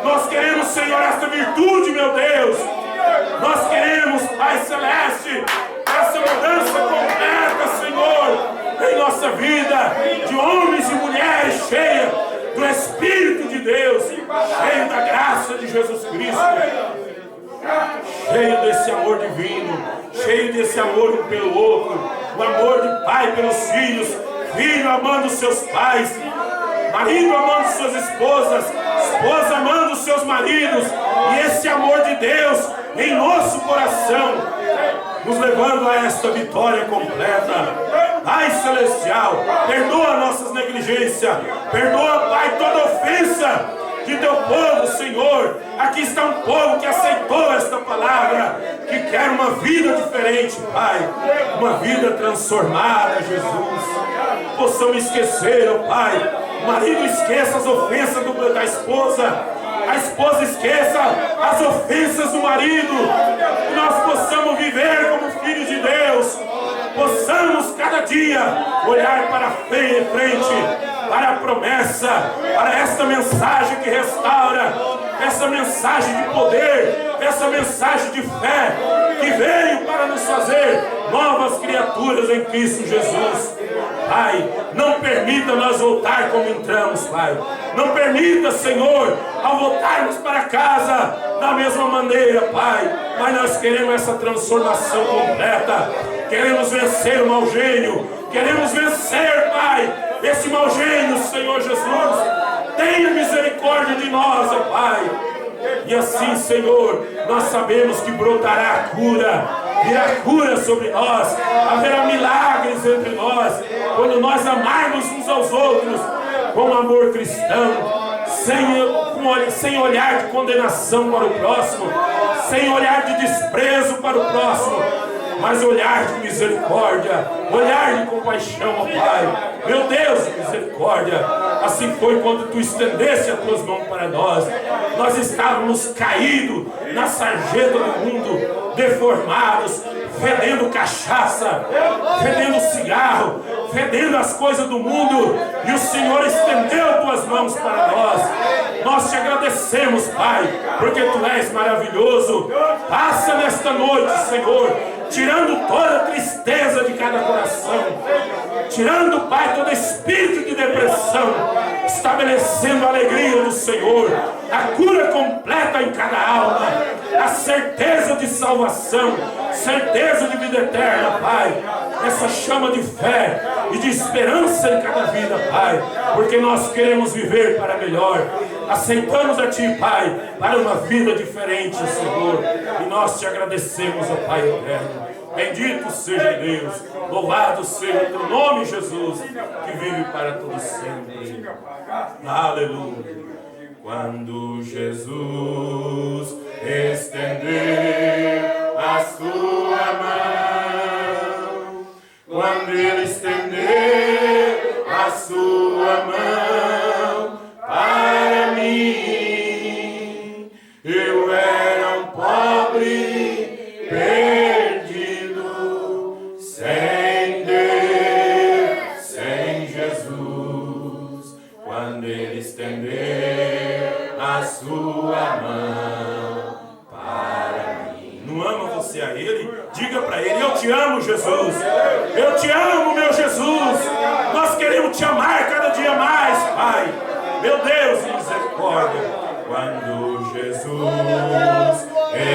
Nós queremos, Senhor, essa virtude, meu Deus. Nós queremos, Pai Celeste, essa mudança completa, Senhor, em nossa vida, de homens e mulheres cheias do Espírito de Deus, cheio da graça de Jesus Cristo, cheio desse amor divino, cheio desse amor um pelo outro, o amor de pai pelos filhos, filho amando seus pais, marido amando suas esposas, esposa amando seus maridos, e esse amor de Deus em nosso coração, nos levando a esta vitória completa. Pai Celestial, perdoa nossas negligências, perdoa, Pai, toda ofensa de Teu povo, Senhor. Aqui está um povo que aceitou esta palavra, que quer uma vida diferente, Pai, uma vida transformada, Jesus. Possamos esquecer, ó Pai, o marido esqueça as ofensas da esposa, a esposa esqueça as ofensas do marido, que nós possamos viver como filhos de Deus, possamos cada dia olhar para frente, para a promessa, para esta mensagem que restaura, essa mensagem de poder, essa mensagem de fé, que veio para nos fazer novas criaturas em Cristo Jesus. Pai, não permita nós voltar como entramos, Pai. Não permita, Senhor, ao voltarmos para casa da mesma maneira, Pai. Mas nós queremos essa transformação completa. Queremos vencer o mau gênio. Queremos vencer, Pai, esse mau gênio, Senhor Jesus. Tenha misericórdia de nós, ó Pai. E assim, Senhor, nós sabemos que brotará a cura, virá cura sobre nós, haverá milagres entre nós, quando nós amarmos uns aos outros com amor cristão, sem olhar de condenação para o próximo, sem olhar de desprezo para o próximo, mas olhar de misericórdia, olhar de compaixão, ó Pai. Meu Deus, de misericórdia. Assim foi quando Tu estendeste as Tuas mãos para nós. Nós estávamos caídos na sarjeta do mundo, deformados, fedendo cachaça, fedendo cigarro, fedendo as coisas do mundo, e o Senhor estendeu Tuas mãos para nós. Nós Te agradecemos, Pai, porque Tu és maravilhoso. Passa nesta noite, Senhor, tirando toda a tristeza de cada coração, tirando, Pai, todo espírito de depressão, estabelecendo a alegria do Senhor, a cura completa em cada alma, a certeza de salvação, certeza de vida eterna, Pai. Essa chama de fé e de esperança em cada vida, Pai, porque nós queremos viver para melhor. Aceitamos a Ti, Pai, para uma vida diferente, Senhor, e nós Te agradecemos, ó Pai eterno. Bendito seja Deus. Louvado seja o teu nome, Jesus, que vive para todos sempre. Aleluia. Quando Jesus estender a sua mão, quando Ele estender a sua mão para mim, eu era um pobre perdido, sem Deus, sem Jesus. Quando Ele estender a sua mão para mim. Não ama você a Ele? Diga para Ele: eu te amo, Jesus. Eu te amo, meu Jesus. Nós queremos te amar cada dia mais, Pai. Meu Deus, misericórdia. Quando Jesus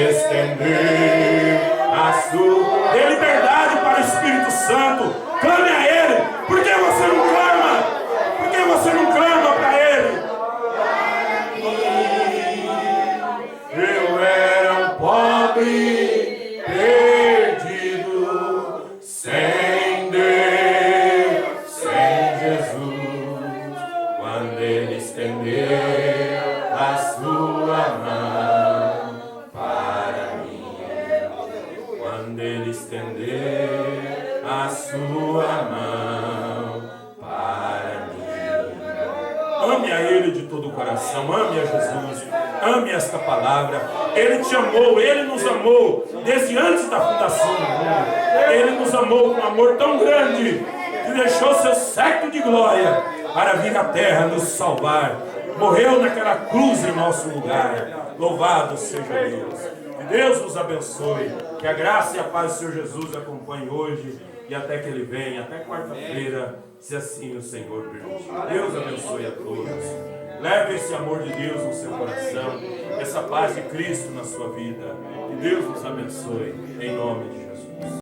estender a sua... Dê liberdade para o Espírito Santo. Clame a Ele. Por que você não clama? Por que você não clama para Ele? Eu era um pobre perdido, sem Deus, sem Jesus. Quando Ele estender a sua mão para mim, quando Ele estender a sua mão para mim. Ame a Ele de todo o coração, ame a Jesus, ame esta palavra. Ele te amou, Ele nos amou desde antes da fundação do mundo. Ele nos amou com um amor tão grande que deixou seu século de glória para vir à terra nos salvar. Morreu naquela cruz em nosso lugar. Louvado seja Deus. Que Deus nos abençoe. Que a graça e a paz do Senhor Jesus acompanhe hoje e até que Ele venha, até quarta-feira, se assim o Senhor permitir. Deus abençoe a todos. Leve esse amor de Deus no seu coração, essa paz de Cristo na sua vida. Que Deus nos abençoe, em nome de Jesus.